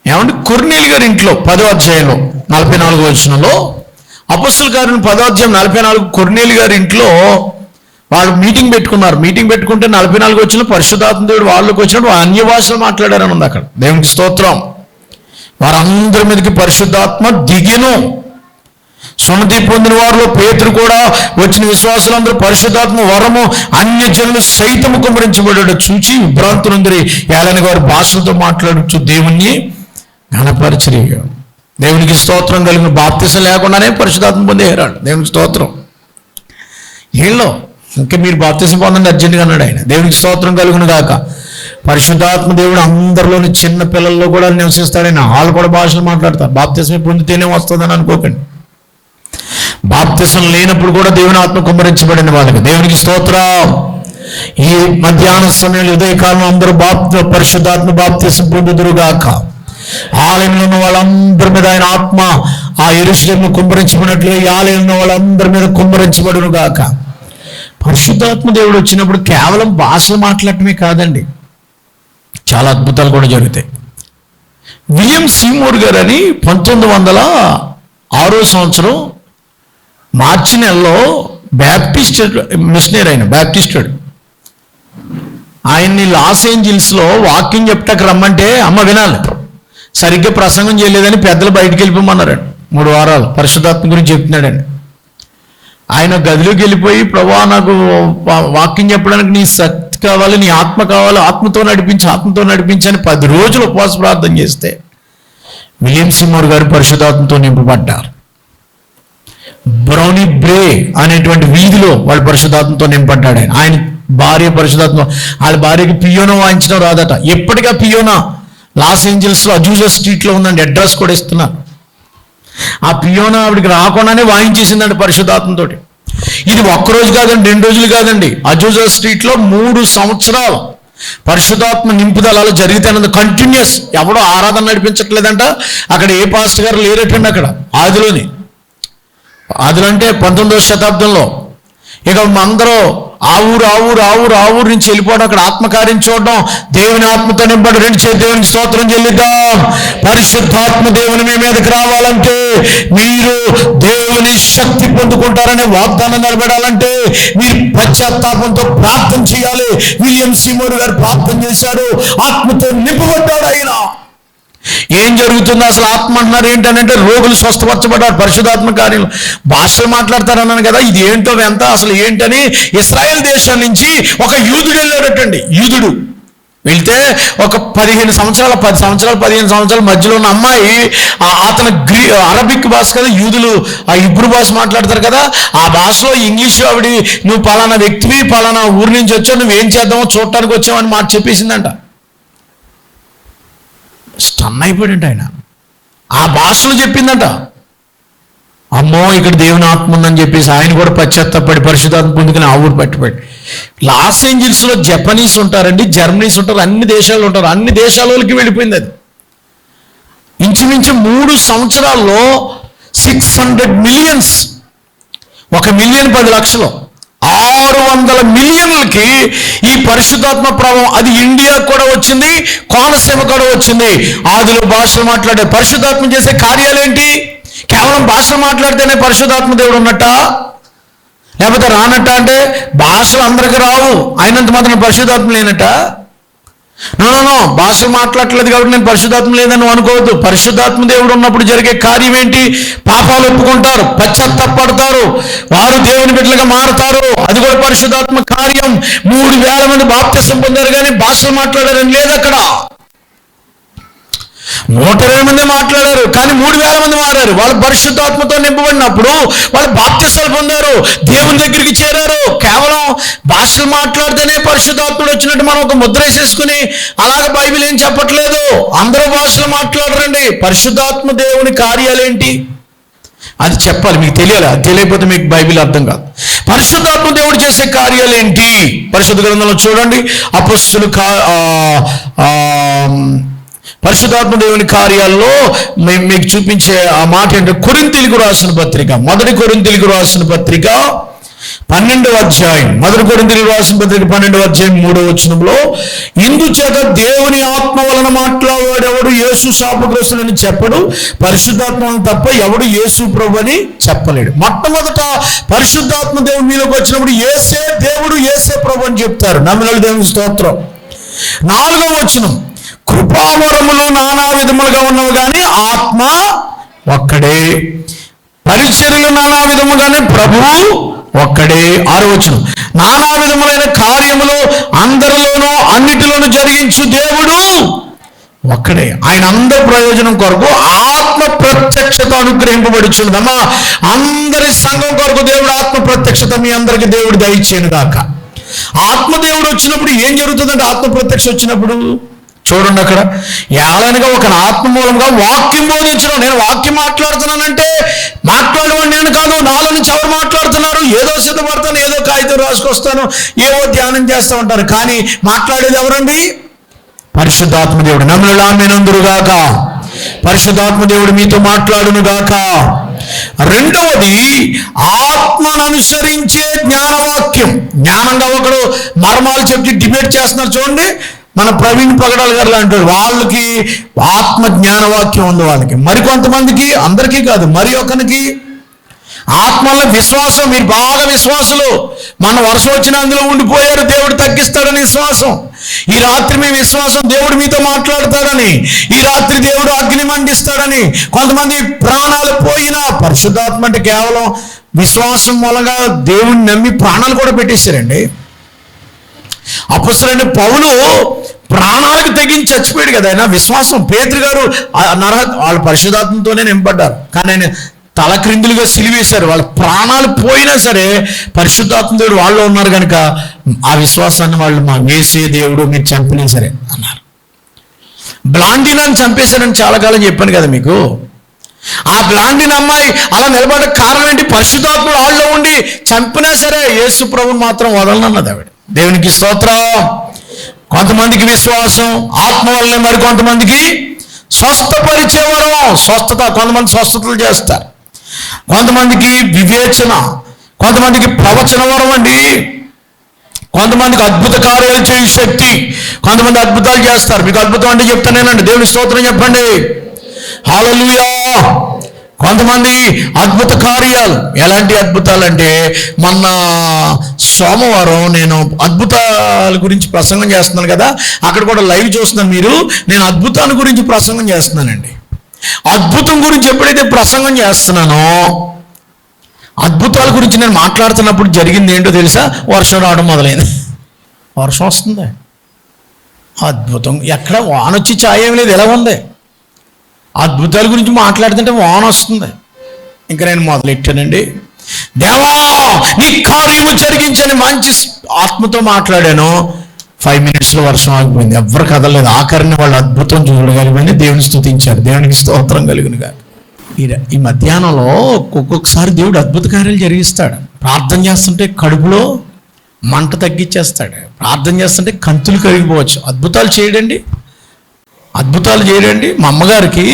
ఏమంటే కొర్నేలి గారి ఇంట్లో 10వ అధ్యాయంలో 44వ వచనంలో, అపొస్తలుల కార్యం 10వ అధ్యాయం 44, కొర్నేలి గారి ఇంట్లో వాళ్ళు మీటింగ్ పెట్టుకున్నారు. మీటింగ్ పెట్టుకుంటే 44వ వచనంలో పరిశుద్ధాత్మ దేవుడు వాళ్ళకి వచ్చినప్పుడు అన్య భాషలు మాట్లాడారని ఉంది అక్కడ. దేవునికి స్తోత్రం. వారందరి మీదకి పరిశుద్ధాత్మ దిగెను. సున్నతి పొందిన వారిలో పేతురు కూడా వచ్చిన విశ్వాసులందరూ పరిశుద్ధాత్మ వరము అన్యజనులు సైతము కుమ్మరించబడ్డాడు చూచి విభ్రాంతులందరి ఏలని వారి భాషలతో మాట్లాడుచు దేవుణ్ణి ఘనపరచరి. దేవునికి స్తోత్రం. కలిగిన బాప్తిసం లేకుండానే పరిశుద్ధాత్మ పొందేరాడు. దేవునికి స్తోత్రం. వీళ్ళు ఇంకా మీరు బాప్తిసం పొందండి అర్జెంటుగా అన్నాడు ఆయన. దేవునికి స్తోత్రం కలుగును గాక. పరిశుద్ధాత్మ దేవుడు అందరిలోని చిన్న పిల్లల్లో కూడా నివసిస్తాడని వాళ్ళు కూడా భాషలు మాట్లాడతారు. బాప్తిసం పొందితేనే వస్తుందని అనుకోకండి. బాప్తిసం లేనప్పుడు కూడా దేవుని ఆత్మ కుమ్మరించబడిన వాళ్ళకి దేవునికి స్తోత్రం. ఈ మధ్యాహ్న సమయంలో ఉదయకాలం అందరూ పరిశుద్ధాత్మ బాప్తిసం పొందుదురుగాక. ఆలయంలో ఉన్న వాళ్ళందరి మీద ఆయన ఆత్మ ఆ యెరూషలేమును కుమ్మరించబడినట్లు ఈ ఆలయంలో ఉన్న వాళ్ళందరి మీద కుమ్మరించబడును గాక. పరిశుద్ధాత్మ దేవుడు వచ్చినప్పుడు కేవలం భాషలు మాట్లాడటమే కాదండి, చాలా అద్భుతాలు కూడా జరుగుతాయి. విలియం సీమోర్ గారు అని 1906వ సంవత్సరం మార్చి నెలలో బ్యాప్టిస్ట్ మిషనరీ, ఆయన బ్యాప్టిస్టుడు. ఆయన్ని లాస్ ఏంజిల్స్లో వాకింగ్ చెప్తాక రమ్మంటే అమ్మ వినాలి, సరిగ్గా ప్రసంగం చేయలేదని పెద్దలు బయటికి వెళ్ళిపోమన్నారండి. 3 వారాలు పరిశుద్ధాత్మ గురించి చెప్తున్నాడండి. ఆయన గదిలోకి వెళ్ళిపోయి, ప్రభువా నాకు వాకింగ్ చెప్పడానికి నీ కావాలి, నీ ఆత్మ కావాలి, ఆత్మతో నడిపించని 10 రోజులు ఉపవాస ప్రార్థన చేస్తే విలియం సిమోర్ గారు పరిశుద్ధాత్మతో నింపబడ్డారు. బ్రౌనీ బ్రే అనేటువంటి వీధిలో వాళ్ళు పరిశుద్ధాత్మతో నింపడ్డాడు. ఆయన భార్య పరిశుద్ధాత్మ, వాళ్ళ భార్యకి పియోనో వాయించడం రాదట. ఎప్పటికా పియోనా లాస్ ఏంజల్స్లో అజూజా స్ట్రీట్లో ఉందండి, అడ్రస్ కూడా ఇస్తున్నారు. ఆ పియోనా ఆవిడికి రాకుండానే వాయించేసిందండి పరిశుద్ధాత్మతో. ఇది ఒక్కరోజు కాదండి, 2 రోజులు కాదండి, అజూజా స్ట్రీట్లో 3 సంవత్సరాలు పరిశుద్ధాత్మ నింపుదలలో జరిగితే కంటిన్యూస్. ఎవడో ఆరాధన నడిపించట్లేదంట, అక్కడ ఏ పాస్టర్ గారు లేరటండి అక్కడ ఆదిలో అంటే 19వ శతాబ్దంలో. ఇక అందరూ ఆ ఊరు నుంచి వెళ్ళిపోవడం, అక్కడ ఆత్మకార్యం చూడడం, దేవుని ఆత్మతో నింపడం. 2 చేతులు దేవునికి స్తోత్రం చెల్లిద్దాం. పరిశుద్ధాత్మ దేవుని మీ మీదకి రావాలంటే, మీరు దేవుని శక్తి పొందుకుంటారనే వాగ్దానం నిలబడాలంటే మీరు పశ్చాత్తాపంతో ప్రార్థన చేయాలి. విలియం సిమోర్ గారు ప్రార్థన చేశాడు, ఆత్మతో నింపబడ్డాడు. ఆయన ఏం జరుగుతుందో అసలు ఆత్మ అంటున్నారు ఏంటంటే, రోగులు స్వస్థపరచబడ్డారు పరిశుద్ధాత్మ కార్యం. భాషలు మాట్లాడతారన్నాను కదా, ఇది ఏంటో ఎంత అసలు ఏంటని ఇశ్రాయేల్ దేశం నుంచి ఒక యూదుడు వెళ్ళాడటండి. యూదుడు వెళ్తే ఒక 10 సంవత్సరాల మధ్యలో ఉన్న అమ్మాయి, అతను అరబిక్ భాష కదా, యూదులు ఆ ఇబ్రూ భాష మాట్లాడతారు కదా, ఆ భాషలో ఇంగ్లీష్ ఆవిడ, నువ్వు పలానా వ్యక్తివి, పలానా ఊరి నుంచి వచ్చావు, నువ్వేం చేద్దామో చూడటానికి వచ్చావని మాట చెప్పేసిందంట. స్టన్ అయిపోయాడంట ఆయన. ఆ భాషలో చెప్పిందంట. అమ్మో ఇక్కడ దేవుని ఆత్మ ఉందని చెప్పేసి ఆయన కూడా పశ్చాత్తాపడి పరిశుద్ధాత్మ పొందుకుని ఆ ఊరు పట్టుబడి. లాస్ ఏంజల్స్లో జపనీస్ ఉంటారండి, జర్మనీస్ ఉంటారు, అన్ని దేశాలు ఉంటారు. అన్ని దేశాలకి వెళ్ళిపోయింది అది. ఇంచుమించు 3 సంవత్సరాల్లో 600 మిలియన్స్, 1 మిలియన్ 10 లక్షలు, 600 మిలియన్లకి ఈ పరిశుద్ధాత్మ ప్రభావం. అది ఇండియా కూడా వచ్చింది, కోనసీమ కూడా వచ్చింది. ఆదిలో భాషలు మాట్లాడే పరిశుద్ధాత్మ చేసే కార్యాలేంటి? కేవలం భాషలు మాట్లాడితేనే పరిశుద్ధాత్మ దేవుడు ఉన్నట్ట, లేకపోతే రానట్ట? అంటే భాషలు అందరికి రావు, అయినంత మాత్రం పరిశుద్ధాత్మ లేనట్ట? నో, భాషలు మాట్లాడట్లేదు కాబట్టి నేను పరిశుద్ధాత్మ లేదని అనుకోవద్దు. పరిశుద్ధాత్మ దేవుడు ఉన్నప్పుడు జరిగే కార్యం ఏంటి? పాపాలు ఒప్పుకుంటారు, పశ్చాత్తాపడతారు, వారు దేవుని బిడ్డలుగా మారుతారు. అది కూడా పరిశుద్ధాత్మ కార్యం. 3,000 మంది బాప్తిసం పొందారు కానీ భాషలు మాట్లాడారని లేదు అక్కడ. 120 మంది మాట్లాడారు కానీ 3,000 మంది మారారు. వాళ్ళు పరిశుద్ధాత్మతో నింపబడినప్పుడు వాళ్ళు బాప్తిసాలు పొందారు, దేవుని దగ్గరికి చేరారు. కేవలం భాషలు మాట్లాడితేనే పరిశుద్ధాత్ముడు వచ్చినట్టు మనం ఒక ముద్ర వేసేసుకుని అలాగ బైబిల్ ఏం చెప్పట్లేదు. అందరూ భాషలు మాట్లాడరండి. పరిశుద్ధాత్మ దేవుని కార్యాలేంటి అది చెప్పాలి, మీకు తెలియాలి. అది తెలియకపోతే మీకు బైబిల్ అర్థం కాదు. పరిశుద్ధాత్మ దేవుడు చేసే కార్యాలు ఏంటి? పరిశుద్ధ గ్రంథంలో చూడండి. అపొస్తలుల పరిశుద్ధాత్మ దేవుని కార్యాల్లో మీకు చూపించే ఆ మాట ఏంటంటే, కొరింథీయులకు రాసిన పత్రిక, 1 కొరింథీయులకు రాసిన పత్రిక 12వ అధ్యాయం, 1 కొరింథీయులకు రాసిన పత్రిక 12వ అధ్యాయం 3వ వచనంలో, ఇందుచేత దేవుని ఆత్మ వలన మాట్లాడేవాడు యేసు శాపగ్రస్తుడని చెప్పడు, పరిశుద్ధాత్మ తప్ప ఎవడు యేసు ప్రభు అని చెప్పలేడు. మొట్టమొదట పరిశుద్ధాత్మ దేవుని మీలోకి వచ్చినప్పుడు యేసే దేవుడు, యేసే ప్రభు అని చెప్తారు. నమ్మిన దేవుని స్తోత్రం. 4వ వచనం, కృపావరములు నానా విధములుగా ఉన్నవి కానీ ఆత్మ ఒక్కడే, పరిచర్యలు నానా విధముగానే ప్రభువు ఒక్కడే. 6వ వచనం, నానా విధములైన కార్యములు అందరిలోనూ అన్నిటిలోనూ జరిగించు దేవుడు ఒక్కడే. ఆయన అందరి ప్రయోజనం కొరకు ఆత్మ ప్రత్యక్షత అనుగ్రహింపబడుచున్నదమ్మా. అందరి సంఘం కొరకు దేవుడు ఆత్మ ప్రత్యక్షత మీ అందరికి దేవుడు దయచేయను గాక. ఆత్మదేవుడు వచ్చినప్పుడు ఏం జరుగుతుందంటే, ఆత్మ ప్రత్యక్ష వచ్చినప్పుడు చూడండి అక్కడ, ఏలనగా ఒక ఆత్మ మూలంగా వాక్యం బోధించడం. నేను వాక్యం మాట్లాడుతున్నానంటే మాట్లాడేవాడు నేను కాదు, నాలో నుంచి ఎవరు మాట్లాడుతున్నారు? ఏదో సిద్ధపడతాను, ఏదో కాగితం రాసుకొస్తాను, ఏవో ధ్యానం చేస్తూ ఉంటారు, కానీ మాట్లాడేది ఎవరండి? పరిశుద్ధాత్మ దేవుడు. నమ్ములు ఆమేనందురుగాక. పరిశుద్ధాత్మ దేవుడు మీతో మాట్లాడును గాక. రెండవది ఆత్మను అనుసరించే జ్ఞానవాక్యం. జ్ఞానంగా ఒకడు మర్మాలు చెప్పి డిబేట్ చేస్తున్నారు చూడండి, మన ప్రవీణ్ పగడాల్ గారు లాంటి వాళ్ళకి ఆత్మ జ్ఞానవాక్యం ఉంది. వాళ్ళకి మరికొంతమందికి, అందరికీ కాదు, మరి ఒకరికి ఆత్మలో విశ్వాసం. మీరు బాగా విశ్వాసులు, మన వర్ష వచ్చిన అందులో ఉండిపోయారు, దేవుడు తగ్గిస్తాడని విశ్వాసం. ఈ రాత్రి మీ విశ్వాసం దేవుడు మీతో మాట్లాడతాడని, ఈ రాత్రి దేవుడు అగ్ని మండిస్తాడని. కొంతమంది ప్రాణాలు పోయినా, పరిశుద్ధాత్మ అంటే కేవలం విశ్వాసం మూలంగా దేవుడిని నమ్మి ప్రాణాలు కూడా పెట్టేశారండి. అపొస్తలుడైన పౌలు ప్రాణాలకు తెగించి చచ్చిపోయాడు కదా. ఆయన విశ్వాసం. పేతురు గారు వాళ్ళు పరిశుద్ధాత్మతోనే నింపడ్డారు, కానీ ఆయన తల క్రిందులుగా సిలివేశారు. వాళ్ళ ప్రాణాలు పోయినా సరే పరిశుద్ధాత్మ దేవుడు వాళ్ళు ఉన్నారు కనుక ఆ విశ్వాసాన్ని వాళ్ళు మా వేసే దేవుడు మీరు చంపినా సరే అన్నారు. బ్లాండినాన్ని చంపేశారని చాలా కాలం చెప్పాను కదా మీకు. ఆ బ్లాండిన అమ్మాయి అలా నిలబడే కారణం ఏంటి? పరిశుద్ధాత్ముడు వాళ్ళలో ఉండి చంపినా సరే యేసు ప్రభువుని మాత్రం వదలనన్నది ఆవిడ. దేవునికి స్తోత్రం. కొంతమందికి విశ్వాసం ఆత్మ వల్లనే, మరి కొంతమందికి స్వస్థపరిచేవరం, స్వస్థత. కొంతమంది స్వస్థతలు చేస్తారు, కొంతమందికి వివేచన, కొంతమందికి ప్రవచన వరం అండి, కొంతమందికి అద్భుత కార్యాలు చేయ శక్తి, కొంతమంది అద్భుతాలు చేస్తారు. మీకు అద్భుతం అంటే చెప్తానేనండి, దేవుని స్తోత్రం చెప్పండి, హల్లెలూయా. కొంతమంది అద్భుత కార్యాలు. ఎలాంటి అద్భుతాలు అంటే, మొన్న సోమవారం నేను అద్భుతాల గురించి ప్రసంగం చేస్తున్నాను కదా, అక్కడ కూడా లైవ్ చూస్తున్నాను మీరు. నేను అద్భుతాల గురించి ప్రసంగం చేస్తున్నానండి. అద్భుతం గురించి ఎప్పుడైతే ప్రసంగం చేస్తున్నానో, అద్భుతాల గురించి నేను మాట్లాడుతున్నప్పుడు జరిగింది ఏంటో తెలుసా? వర్షం రావడం మొదలైంది. వర్షం వస్తుంది. అద్భుతం. ఎక్కడ వాన వచ్చి ఛాయ ఏం లేదు, ఎలా ఉంది? అద్భుతాల గురించి మాట్లాడుతుంటే వాన వస్తుంది. ఇంకా నేను మొదలెట్టానండి, దేవా నీ కార్యము జరిగించని మంచి ఆత్మతో మాట్లాడాను. 5 మినిట్స్లో వర్షం ఆగిపోయింది. ఎవ్వరు కదలేదు. ఆఖరిని వాళ్ళు అద్భుతం చూడగలిగింది, దేవుని స్తుతించారు. దేవునికి స్తోత్రం కలుగునుగా. ఈ మధ్యాహ్నంలో ఒక్కొక్కసారి దేవుడు అద్భుత కార్యాలు జరిగిస్తాడు. ప్రార్థన చేస్తుంటే కడుపులో మంట తగ్గించేస్తాడు. ప్రార్థన చేస్తుంటే కంతులు కరిగిపోవచ్చు. అద్భుతాలు చేయడండి, అద్భుతాలు చేయడండి. మా అమ్మగారికి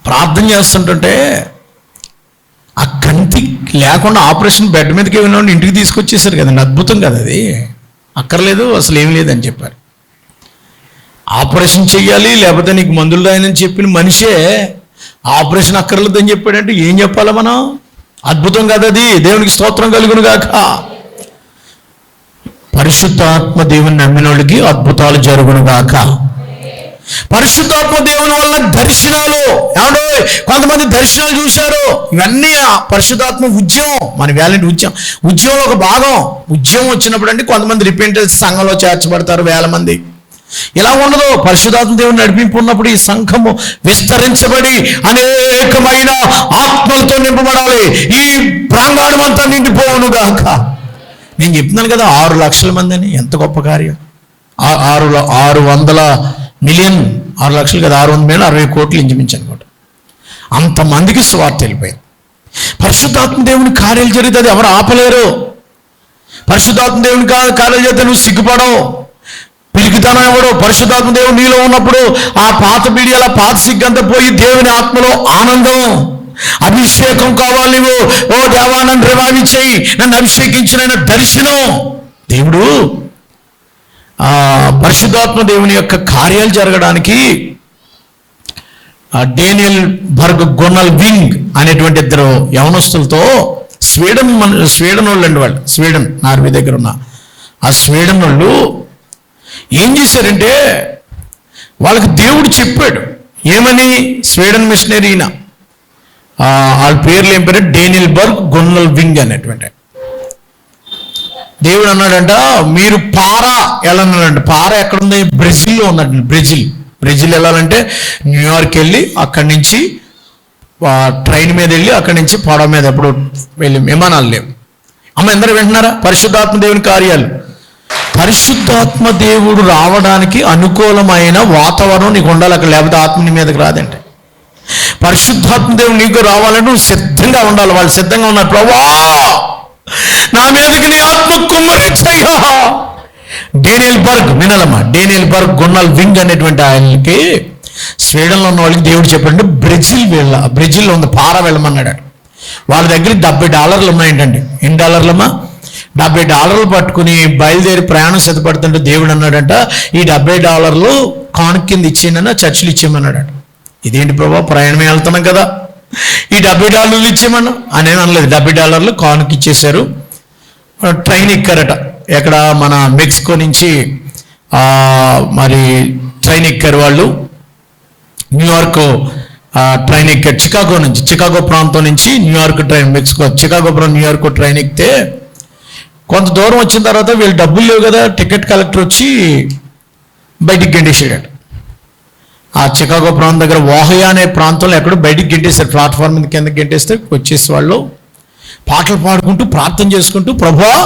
ప్రార్థన చేస్తుంటుంటే ఆ కంతి లేకుండా ఆపరేషన్ బెడ్ మీదకి వెళ్ళిన ఇంటికి తీసుకొచ్చేసారు కదండి. అద్భుతం కదా అది. అక్కర్లేదు అసలు ఏం లేదని చెప్పారు. ఆపరేషన్ చెయ్యాలి లేకపోతే నీకు మందులు రాయనని చెప్పిన మనిషే ఆపరేషన్ అక్కర్లేదని చెప్పాడంటే ఏం చెప్పాలి మనం? అద్భుతం కదా అది. దేవునికి స్తోత్రం కలుగును గాక. పరిశుద్ధాత్మ దేవుని నమ్మిన వాళ్ళకి అద్భుతాలు జరుగును గాక. పరిశుద్ధాత్మ దేవుని వల్ల దర్శనాలు. ఏమండో కొంతమంది దర్శనాలు చూశారు. ఇవన్నీ పరిశుద్ధాత్మ ఉద్యమం. మన వ్యాలంటీ ఉద్యమంలో ఒక భాగం. ఉద్యమం వచ్చినప్పుడు అంటే కొంతమంది రిపెంటెన్స్ సంఘంలో చేర్చబడతారు, 1000 మంది. ఇలా ఉండదు. పరిశుద్ధాత్మ దేవుని నడిపింపు ఉన్నప్పుడు ఈ సంఘము విస్తరించబడి అనేకమైన ఆత్మలతో నింపబడాలి. ఈ ప్రాంగణం అంతా నిండిపోవును గాక. నేను చెప్తున్నాను కదా 6 లక్షల మంది అని. ఎంత గొప్ప కార్యం. 600 మిలియన్, 6 లక్షలు కదా, 600 మిలియన్, 60 కోట్లు ఇంచుమించు అనమాట. అంతమందికి స్వార్థ వెళ్ళిపోయింది. పరిశుద్ధాత్మ దేవుని కార్యాలు జరిగితే అది ఎవరు ఆపలేరు. పరిశుద్ధాత్మ దేవుని కార్యాలు చేస్తే నువ్వు సిగ్గుపడవు, పిలికితనం ఎవడో. పరిశుద్ధాత్మ దేవుడు నీలో ఉన్నప్పుడు ఆ పాత బిడియాల పాత సిగ్గంతా పోయి దేవుని ఆత్మలో ఆనందం, అభిషేకం కావాలి. నువ్వు ఓ దేవా నన్ను రివైవ్ చేయి, నన్ను అభిషేకించిన దర్శనం. దేవుడు పరిశుద్ధాత్మ దేవుని యొక్క కార్యాలు జరగడానికి డేనియల్ బర్గ్, గొన్నల్ వింగ్ అనేటువంటి 2 యవనస్తులతో స్వీడన్ వాళ్ళు అండి. వాళ్ళు స్వీడన్, నార్వే దగ్గర ఉన్న ఆ స్వీడన్ వాళ్ళు ఏం చేశారంటే, వాళ్ళకి దేవుడు చెప్పాడు ఏమని? స్వీడన్ మిషనరీన వాళ్ళ పేర్లు ఏం పేరు? డేనియల్ బర్గ్, గొన్నల్ వింగ్ అనేటువంటి. దేవుడు అన్నాడంట, మీరు పారా వెళ్ళాలంటే. పారా ఎక్కడుంది? బ్రెజిల్లో ఉన్నట్టు. బ్రెజిల్ వెళ్ళాలంటే న్యూయార్క్ వెళ్ళి అక్కడి నుంచి ట్రైన్ మీద వెళ్ళి అక్కడి నుంచి పడవ మీద ఎప్పుడు వెళ్ళి, విమానాలు లేవు. అమ్మ ఎందరూ వింటున్నారా? పరిశుద్ధాత్మ దేవుని కార్యాలు. పరిశుద్ధాత్మ దేవుడు రావడానికి అనుకూలమైన వాతావరణం నీకు ఉండాలి అక్కడ, లేకపోతే ఆత్మ నీ మీదకి రాదంటే. పరిశుద్ధాత్మ దేవుడు నీకు రావాలంటే నువ్వు సిద్ధంగా ఉండాలి. వాళ్ళు సిద్ధంగా ఉన్నారు. ప్రభువా నా మీదకి నీ ఆత్మ కుమ్మరించయ్యా. డేనియల్ బర్గ్ వినాలమ్మా. డేనియల్ బర్గ్, గొన్నల్ వింగ్ అనేటువంటి ఆయనకి స్వీడన్లో ఉన్న వాళ్ళకి దేవుడు చెప్పండి బ్రెజిల్లో ఉంది పారా వెళ్ళమన్నాడు. వాళ్ళ దగ్గర $70 ఉన్నాయంటండి. ఎన్ని డాలర్లమ్మా? $70 పట్టుకుని బయలుదేరి ప్రయాణం సిద్ధపడుతుంటే దేవుడు అన్నాడంట, ఈ $70 కానుక కింద ఇచ్చేయనన్నా చర్చిలు ఇచ్చేయమన్నాడు. ఇదేంటి ప్రభావ, ప్రయాణమే వెళ్తున్నాం కదా, ఈ $70 ఇచ్చేయమన్నా అనేమి అనలేదు. $70 కానుక ఇచ్చేశారు. ట్రైన్ ఎక్కారట. ఎక్కడ? మన మెక్సికో నుంచి మరి ట్రైన్ ఎక్కారు వాళ్ళు. న్యూయార్క్ ట్రైన్ ఎక్కారు. చికాగో ప్రాంతం నుంచి New York train, Mexico Chicago New York train ఎక్కితే కొంత దూరం వచ్చిన తర్వాత వీళ్ళు డబ్బులు లేవు కదా, టికెట్ కలెక్టర్ వచ్చి బయటికి గెంటేసాడు. ఆ చికాగో ప్రాంతం దగ్గర ఓహయా అనే ప్రాంతంలో ఎక్కడో బయటికి గెంటేశారు. ప్లాట్ఫామ్ మీద కిందకి గెంటేస్తే వచ్చేసి వాళ్ళు పాటలు పాడుకుంటూ ప్రార్థన చేసుకుంటూ, ప్రభువా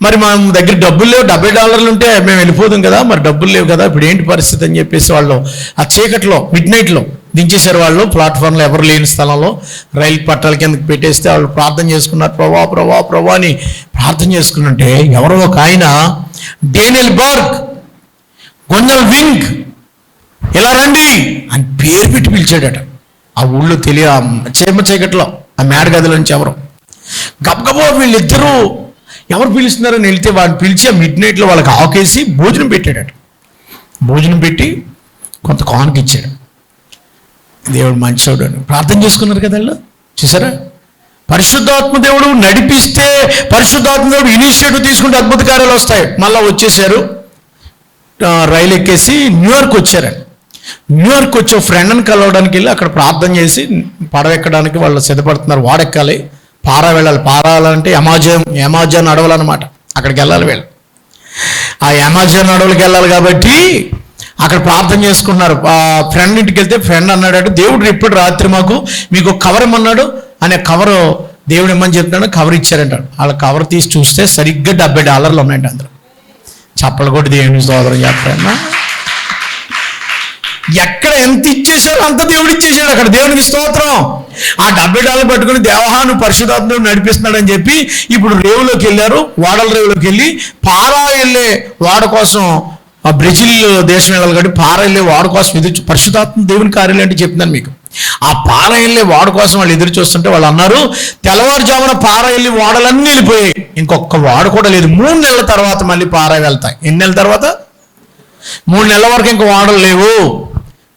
మరి మన దగ్గర డబ్బులు లేవు, $70 ఉంటే మేము వెళ్ళిపోదాం కదా, మరి డబ్బులు లేవు కదా, ఇప్పుడు ఏంటి పరిస్థితి అని చెప్పేసి వాళ్ళు ఆ చీకట్లో మిడ్నైట్లో దించేశారు. వాళ్ళు ప్లాట్ఫామ్లో ఎవరు లేని స్థలంలో రైలు పట్టాల కిందకి పెట్టేస్తే వాళ్ళు ప్రార్థన చేసుకున్నారు. ప్రభా ప్రభా ప్రభా అని ప్రార్థన చేసుకున్నంటే ఎవరో ఒక ఆయన డేనియల్ బర్గ్ గొంజల్ వింగ్ ఇలా రండి అని పేరు పెట్టి పిలిచాడట. ఆ ఊళ్ళో చీకట్లో ఆ మేడ గదిలో నుంచి ఎవరు గబగబా వీళ్ళిద్దరూ ఎవరు పిలుస్తున్నారని వెళ్తే వాడిని పిలిచి ఆ మిడ్నైట్లో వాళ్ళకి ఆకేసి భోజనం పెట్టాడట. భోజనం పెట్టి కొంత కానుక ఇచ్చాడు. దేవుడు మంచివాడు అని ప్రార్థన చేసుకున్నారు కదా వాళ్ళు. చూసారా, పరిశుద్ధాత్మ దేవుడు నడిపిస్తే, పరిశుద్ధాత్మ దేవుడు ఇనిషియేటివ్ తీసుకుంటే అద్భుత కార్యాలు వస్తాయి. మళ్ళీ వచ్చేసారు, రైలు ఎక్కేసి న్యూయార్క్ వచ్చారండి. న్యూయార్క్ వచ్చి ఫ్రెండ్ని కలవడానికి వెళ్ళి అక్కడ ప్రార్థన చేసి పడవ ఎక్కడానికి వాళ్ళు సిద్ధపడుతున్నారు. వాడెక్కాలి, పారా వెళ్ళాలి. పారాలంటే అమెజాన్ అడవులు అనమాట, అక్కడికి వెళ్ళాలి వీళ్ళు. ఆ అమెజాన్ అడవులకి వెళ్ళాలి కాబట్టి అక్కడ ప్రార్థన చేసుకున్నారు. ఫ్రెండ్ ఇంటికి వెళ్తే ఫ్రెండ్ అన్నాడు, దేవుడు ఇప్పుడు రాత్రి మీకు కవర్ ఇమ్మన్నాడు అనే కవరు దేవుడు ఇమ్మని చెప్తున్నాడు. కవర్ ఇచ్చారంటాడు. వాళ్ళ కవర్ తీసి చూస్తే సరిగ్గా $70 ఉన్నాయండి అందులో. చప్పలు కొట్టి దేవుని స్తోత్రం చెప్పారన్నా. ఎక్కడ ఎంత ఇచ్చేసాడో అంత దేవుడు ఇచ్చేసాడు అక్కడ. దేవునికి స్తోత్రం. ఆ $70 పట్టుకుని దేవహాను పరిశుద్ధాత్మ నడిపిస్తున్నాడు అని చెప్పి ఇప్పుడు రేవులోకి వెళ్ళారు. వాడల రేవులోకి వెళ్ళి పారా వెళ్ళే వాడ కోసం, ఆ బ్రెజిల్ దేశం వెళ్ళాలి కాబట్టి పారా వెళ్ళే వాడ కోసం ఎదురు, పరిశుద్ధాత్మ దేవుని కార్యాలు అంటే చెప్తున్నాను మీకు. ఆ పార వెళ్ళే వాడ కోసం వాళ్ళు ఎదురు చూస్తుంటే వాళ్ళు అన్నారు, తెల్లవారుజామున పార వెళ్ళి వాడలన్నీ వెళ్ళిపోయాయి, ఇంకొక వాడ కూడా లేదు. 3 నెలల తర్వాత మళ్ళీ పార వెళ్తాయి. ఎన్ని నెలల తర్వాత? 3 నెలల వరకు ఇంక వాడలు లేవు.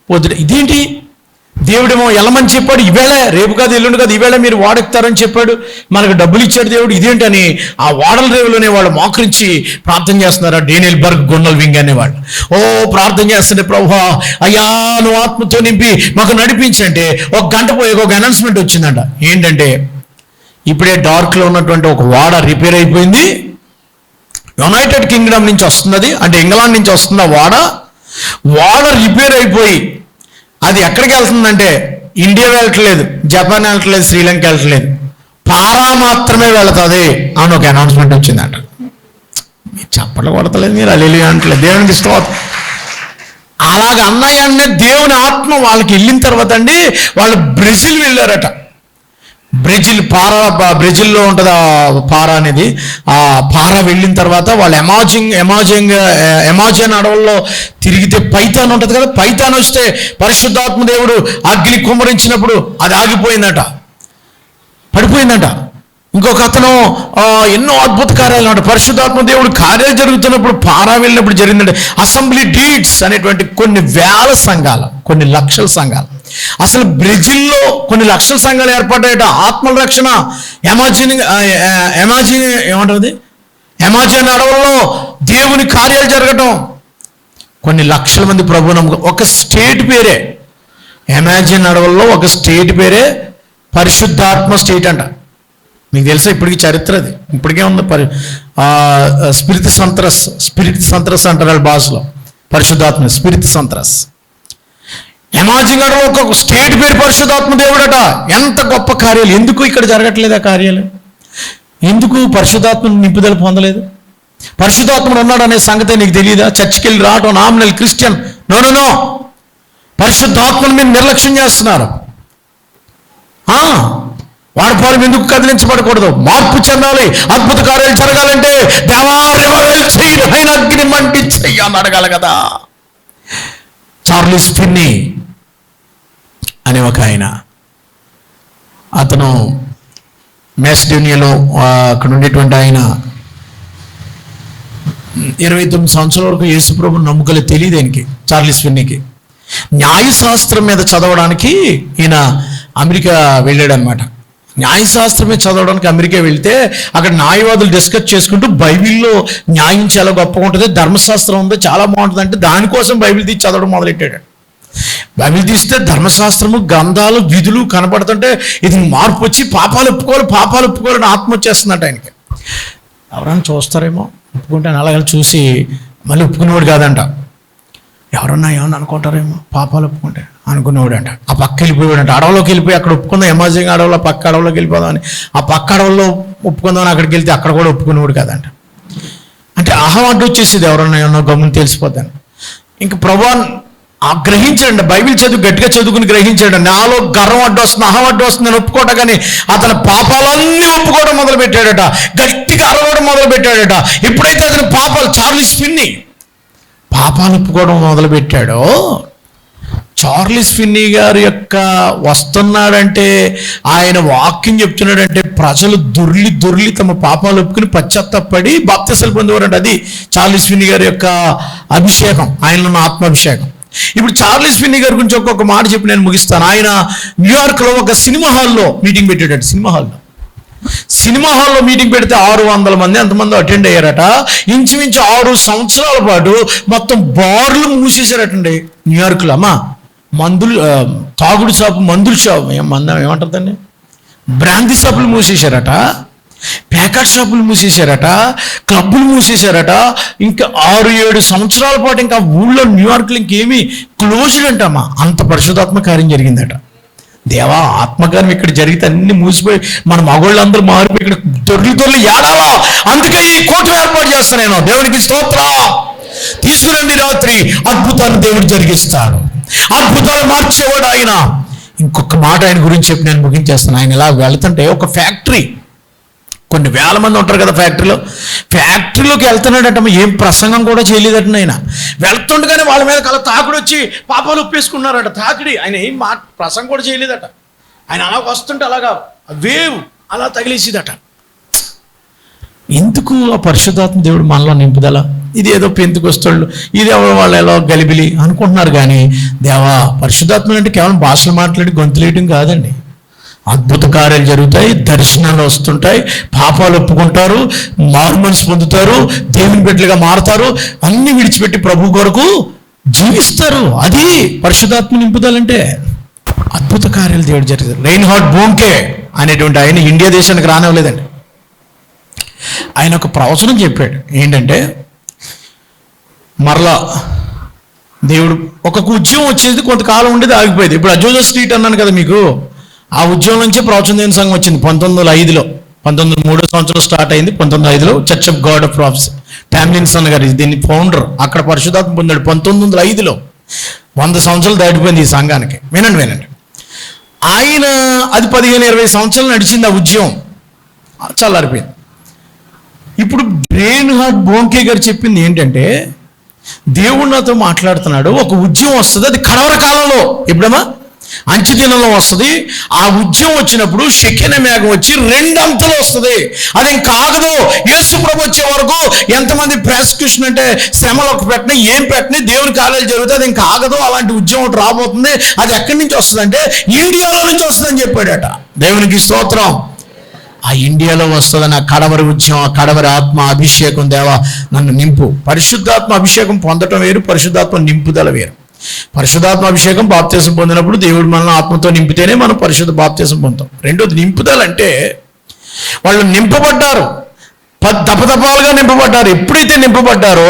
వద్దు, ఇదేంటి దేవుడేమో వెళ్ళమని చెప్పాడు, ఈవేళ రేపు కాదు ఎల్లుండి కాదు ఈవేళ మీరు వాడెక్కుతారని చెప్పాడు, మనకు డబ్బులు ఇచ్చాడు దేవుడు, ఇదేంటని ఆ వాడల రేవులోనే వాళ్ళు మోకరించి ప్రార్థన చేస్తున్నారు. డేనియల్ బర్గ్ గొన్నల్ వింగ్ అనేవాళ్ళు ప్రార్థన చేస్తుంటే, ప్రభువా అయ్యా నువ్వు ఆత్మతో నింపి మాకు నడిపించంటే 1 గంట పోయి ఒక అనౌన్స్మెంట్ వచ్చిందంట. ఏంటంటే ఇప్పుడే డార్క్లో ఉన్నటువంటి ఒక వాడ రిపేర్ అయిపోయింది, యునైటెడ్ కింగ్డమ్ నుంచి వస్తున్నది, అంటే ఇంగ్లాండ్ నుంచి వస్తుంది ఆ వాడ రిపేర్ అయిపోయి అది ఎక్కడికి వెళ్తుందంటే ఇండియా వెళ్ళట్లేదు, జపాన్ వెళ్ళట్లేదు, శ్రీలంక వెళ్ళట్లేదు, పారా మాత్రమే వెళుతుంది అని ఒక అనౌన్స్మెంట్ వచ్చిందంట. మీరు చప్పట్లు కొడతలేదు, మీరు హల్లెలూయా అంటలేదు. దేవునికి స్తోత్రం. అలాగ అన్నయ్య దేవుని ఆత్మ వాళ్ళకి వెళ్ళిన తర్వాత అండి వాళ్ళు బ్రెజిల్ వెళ్ళారట. బ్రెజిల్లో ఉంటుంది ఆ పారా అనేది. ఆ పారా వెళ్ళిన తర్వాత వాళ్ళు అమెజాన్ అడవుల్లో తిరిగితే పైథాన్ ఉంటుంది కదా, పైథాన్ వస్తే పరిశుద్ధాత్మ దేవుడు అగ్ని కుమ్మరించినప్పుడు అది ఆగిపోయిందట, పడిపోయిందట. ఇంకొక అతను ఎన్నో అద్భుత కార్యాలు అన్నమాట. పరిశుద్ధాత్మ దేవుడు కార్యాలు జరుగుతున్నప్పుడు పారా వెళ్ళినప్పుడు జరిగిందంటే అసెంబ్లీ డీడ్స్ అనేటువంటి కొన్ని వేల సంఘాలు, కొన్ని లక్షల సంఘాలు, అసలు బ్రెజిల్లో కొన్ని లక్షల సంఘాలు ఏర్పడ్డాయట. ఆత్మల రక్షణ ఏమంటుంది అమెజాన్ అడవుల్లో దేవుని కార్యాలు జరగటం, కొన్ని లక్షల మంది ప్రభు నమ్మకం. ఒక స్టేట్ పేరే అమెజాన్ అడవుల్లో, ఒక స్టేట్ పేరే పరిశుద్ధాత్మ స్టేట్ అంట. మీకు తెలుసా ఇప్పటికీ చరిత్ర అది ఇప్పటికే ఉంది. స్పిరిట్ సంత్రస్ అంటారు వాళ్ళ భాషలో. పరిశుద్ధాత్మ స్పిరిట్ సంత్రస్. అమెజాన్ అడవుల్లో ఒక స్టేట్ పేరు పరిశుద్ధాత్మ దేవుడట. ఎంత గొప్ప కార్యాలు! ఎందుకు ఇక్కడ జరగట్లేదు ఆ కార్యాలు? ఎందుకు పరిశుద్ధాత్మ నింపుదల పొందలేదు? పరిశుద్ధాత్ముడు ఉన్నాడు అనే సంగతి నీకు తెలియదా? చర్చికి వెళ్ళి రావటం నామినల్ క్రిస్టియన్. నో పరిశుద్ధాత్మను మీరు నిర్లక్ష్యం చేస్తున్నారు. వాడి పాలు ఎందుకు కదిలించబడకూడదు? మార్పు చెందాలి, అద్భుత కార్యాలు జరగాలంటే అగ్ని మంటించయ్యా అని అడగాలి కదా. చార్లెస్ ఫిన్నీ అనే ఒక ఆయన, అతను మెసిడోనియాలో అక్కడ ఉండేటువంటి ఆయన 29 సంవత్సరాల వరకు యేసుప్రభుని నమ్ముకలే తెలియదు ఆయనకి, చార్లెస్ ఫిన్నీకి. న్యాయశాస్త్రం మీద చదవడానికి ఈయన అమెరికా వెళ్ళాడు అనమాట. న్యాయశాస్త్రం మీద చదవడానికి అమెరికా వెళ్తే అక్కడ న్యాయవాదులు డిస్కస్ చేసుకుంటూ బైబిల్లో న్యాయం చాలా గొప్పగా ఉంటుంది, ధర్మశాస్త్రం ఉందో చాలా బాగుంటుంది అంటే దానికోసం బైబిల్ తీసి చదవడం మొదలెట్టాడు. బైబిల్ తీస్తే ధర్మశాస్త్రము, గ్రంథాలు, విధులు కనపడుతుంటే ఇది మార్పు వచ్చి పాపాలు ఒప్పుకోవాలని ఆత్మ వచ్చేస్తుందంట ఆయనకి. ఎవరైనా చూస్తారేమో, ఒప్పుకుంటే అలాగే చూసి మళ్ళీ ఒప్పుకునేవాడు కాదంట. ఎవరన్నా ఏమన్నా అనుకుంటారేమో పాపాలు ఒప్పుకుంటే అనుకునేవాడు అంట. ఆ పక్క వెళ్ళిపోయాడంట, అడవిలోకి వెళ్ళిపోయి అక్కడ ఒప్పుకుందాం, ఎమాజింగ్ అడవిలో పక్క అడవిలోకి వెళ్ళిపోదాం అని, ఆ పక్క అడవుల్లో ఒప్పుకుందామని అక్కడికి వెళ్తే అక్కడ కూడా ఒప్పుకునేవాడు కాదంట. అంటే అహం అడ్డు వచ్చేసేది, ఎవరన్నా ఏమన్నా గమ్ముని తెలిసిపోద్దని. ఇంక ప్రభువా గ్రహించాడండి, బైబిల్ చదువు గట్టిగా చదువుకుని గ్రహించాడు, నాలో గర్వం అడ్డు వస్తుంది, అహం అడ్డు వస్తుంది అని ఒప్పుకోవటం. కానీ అతని పాపాలన్నీ ఒప్పుకోవడం మొదలు పెట్టాడట, గట్టిగా అరవడం మొదలు పెట్టాడట. ఎప్పుడైతే అతని పాపాలు, చార్లెస్ ఫిన్నీ పాపాలు ఒప్పుకోవడం మొదలు పెట్టాడో, చార్లెస్ ఫిన్నీ గారి యొక్క వస్తున్నాడంటే, ఆయన వాక్యం చెప్తున్నాడంటే ప్రజలు దొర్లి తమ పాపాలు ఒప్పుకుని పశ్చాత్తాపడి బాప్తిసాలు పొందేవారంట. అది చార్లెస్ ఫిన్నీ గారి యొక్క అభిషేకం, ఆయనలో ఉన్న ఆత్మాభిషేకం. ఇప్పుడు చార్లెస్ ఫిన్నీ గారి గురించి ఒక్కొక్క మాట చెప్పి నేను ముగిస్తాను. ఆయన న్యూయార్క్లో ఒక సినిమా హాల్లో మీటింగ్ పెట్టాడట. సినిమా హాల్లో మీటింగ్ పెడితే 600 మంది ఎంతమంది అటెండ్ అయ్యారట. ఇంచుమించు 6 సంవత్సరాల పాటు మొత్తం బార్లు మూసేశారటండి న్యూయార్క్లో. అమ్మా మందులు, తాగుడు షాపు, మందుల షాపు, ఏమంటుందండి, బ్రాందీ షాపులు మూసేశారట, ప్యాకెట్ షాపులు మూసేశారట, క్లబ్బులు మూసేశారట. ఇంకా 6-7 సంవత్సరాల పాటు ఇంకా ఊళ్ళో న్యూయార్క్లో ఇంకేమీ క్లోజ్డ్ అంటమ్మా. అంత పరిశుద్ధాత్మ కార్యం జరిగిందట. దేవా, ఆత్మకార్యం ఇక్కడ జరిగితే అన్ని మూసిపోయి మన మగోళ్ళందరూ మారిపోయి ఇక్కడ దొర్లి ఏడాలా. అందుకే ఈ కోర్టు ఏర్పాటు చేస్తాను నేను. దేవునికి స్తోత్రం. తీసుకురండి, రాత్రి అద్భుతాన్ని దేవుడు జరిగిస్తాడు, అద్భుతాలు మార్చేవాడు ఆయన. ఇంకొక మాట ఆయన గురించి చెప్పి నేను ముగించేస్తాను. ఆయన ఇలా వెళ్తుంటే ఒక ఫ్యాక్టరీ, కొన్ని వేల మంది ఉంటారు కదా ఫ్యాక్టరీలోకి వెళ్తున్నాడట. ఏం ప్రసంగం కూడా చేయలేదట. ఆయన వెళ్తుండగానే వాళ్ళ మీద కల తాకుడు వచ్చి పాపాలు ఒప్పేసుకున్నారట. తాకిడి, ఆయన ఏం ప్రసంగం కూడా చేయలేదట. ఆయన అలా వస్తుంటే అలాగా వేవ్ అలా తగిలేసిదట. ఎందుకు ఆ పరిశుద్ధాత్మ దేవుడు మనలో నింపుదల? ఇది ఏదో పెంతుకొస్తాళ్ళు, ఇది ఎవరో వాళ్ళు ఎలా గలిబిలి అనుకుంటున్నారు. కానీ దేవా, పరిశుద్ధాత్మ అంటే కేవలం భాషలు మాట్లాడి గొంతులేయటం కాదండి. అద్భుత కార్యాలు జరుగుతాయి, దర్శనాలు వస్తుంటాయి, పాపాలు ఒప్పుకుంటారు, మారు మనసు పొందుతారు, దేవుని బిడ్డలుగా మారుతారు, అన్ని విడిచిపెట్టి ప్రభు కొరకు జీవిస్తారు. అది పరిశుద్ధాత్మ నింపుదలంటే. అద్భుత కార్యాలు దేవుడు జరుగుతారు. రైన్హార్డ్ బోంకే అనేటువంటి ఆయన ఇండియా దేశానికి రానివ్వలేదండి. ఆయన ఒక ప్రవచనం చెప్పాడు. ఏంటంటే, మరలా దేవుడు ఒక ఉద్యమం వచ్చేది, కొంతకాలం ఉండేది, ఆగిపోయేది. ఇప్పుడు అజోజా స్ట్రీట్ అన్నాను కదా మీకు, ఆ ఉద్యమం నుంచే ప్రవచన దేవుని సంఘం వచ్చింది. 1905లో, 1903 సంవత్సరం స్టార్ట్ అయింది. 1905లో church of god of prophecy Tomlinson గారు దీన్ని ఫౌండర్. అక్కడ పరిశుద్ధాత్మ పొందాడు 1905లో. 100 సంవత్సరాలు దాటిపోయింది ఈ సంఘానికి. వినండి. ఆయన అది 15-20 సంవత్సరాలు నడిచింది ఆ ఉద్యమం, చల్లారిపోయింది. ఇప్పుడు రైన్హార్డ్ బోంకే గారు చెప్పింది ఏంటంటే, దేవుడు నాతో మాట్లాడుతున్నాడు, ఒక ఉద్యమం వస్తుంది, అది కడవర కాలంలో, ఎప్పుడమ్మా అంచె దినంలో వస్తుంది. ఆ ఉద్యమం వచ్చినప్పుడు షెకెన మేఘం వచ్చి 2 అంతలు వస్తుంది. అది ఇంకా ఆగదు. యేసు ప్రభు వచ్చే వరకు ఎంతమంది ప్రాసిక్యూషన్ అంటే శ్రమలకు పెట్టినా ఏం పెట్టినా దేవుని కార్యాలు జరుగుతుంది, అది ఇంకా ఆగదు. అలాంటి ఉద్యమం ఒకటి రాబోతుంది. అది ఎక్కడి నుంచి వస్తుంది అంటే ఇండియాలో నుంచి వస్తుందని చెప్పాడట. దేవునికి స్తోత్రం. ఆ ఇండియాలో వస్తుందని ఆ కడవరి ఉద్యమం, ఆ కడవరి ఆత్మ అభిషేకం. దేవా, నన్ను నింపు. పరిశుద్ధాత్మ అభిషేకం పొందటం వేరు, పరిశుద్ధాత్మ నింపుదల వేరు. పరిశుద్ధాత్మ అభిషేకం బాప్తిసం పొందినప్పుడు దేవుడు మనల్ని ఆత్మతో నింపితేనే మనం పరిశుద్ధ బాప్తిసం పొందుతాం. రెండోది నింపుదల అంటే, వాళ్ళు నింపబడ్డారు, దపదపాలుగా నింపబడ్డారు. ఎప్పుడైతే నింపబడ్డారో